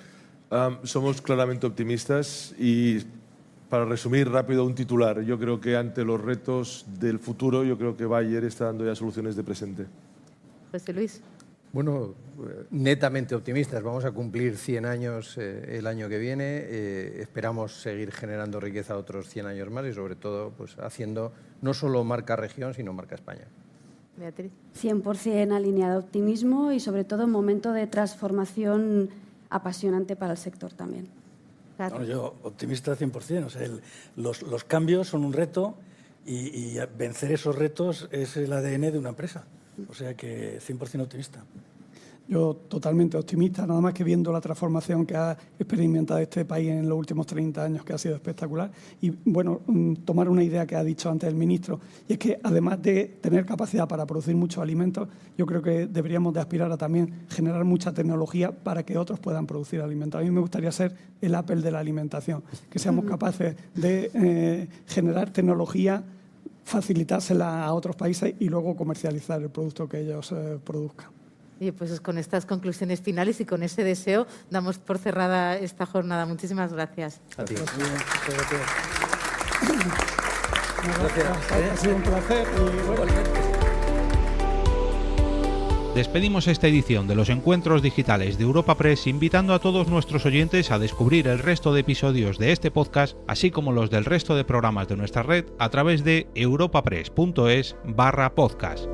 Somos claramente optimistas y para resumir rápido un titular, yo creo que ante los retos del futuro, yo creo que Bayer está dando ya soluciones de presente. José Luis. Bueno, netamente optimistas. Vamos a cumplir 100 años el año que viene. Esperamos seguir generando riqueza otros 100 años más y sobre todo pues, haciendo no solo marca región, sino marca España. Beatriz. 100% alineado optimismo y sobre todo un momento de transformación apasionante para el sector también. No, yo optimista 100%. O sea, los cambios son un reto y vencer esos retos es el ADN de una empresa. O sea que 100% optimista. Yo totalmente optimista, nada más que viendo la transformación que ha experimentado este país en los últimos 30 años, que ha sido espectacular. Y bueno, tomar una idea que ha dicho antes el ministro, y es que además de tener capacidad para producir muchos alimentos, yo creo que deberíamos de aspirar a también generar mucha tecnología para que otros puedan producir alimentos. A mí me gustaría ser el Apple de la alimentación, que seamos capaces de generar tecnología, facilitársela a otros países y luego comercializar el producto que ellos produzcan. Y pues con estas conclusiones finales y con ese deseo damos por cerrada esta jornada. Muchísimas gracias. A ti. Gracias. Ha sido un placer. Despedimos esta edición de los encuentros digitales de Europa Press invitando a todos nuestros oyentes a descubrir el resto de episodios de este podcast, así como los del resto de programas de nuestra red a través de europapress.es/podcast.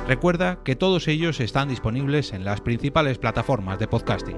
Recuerda que todos ellos están disponibles en las principales plataformas de podcasting.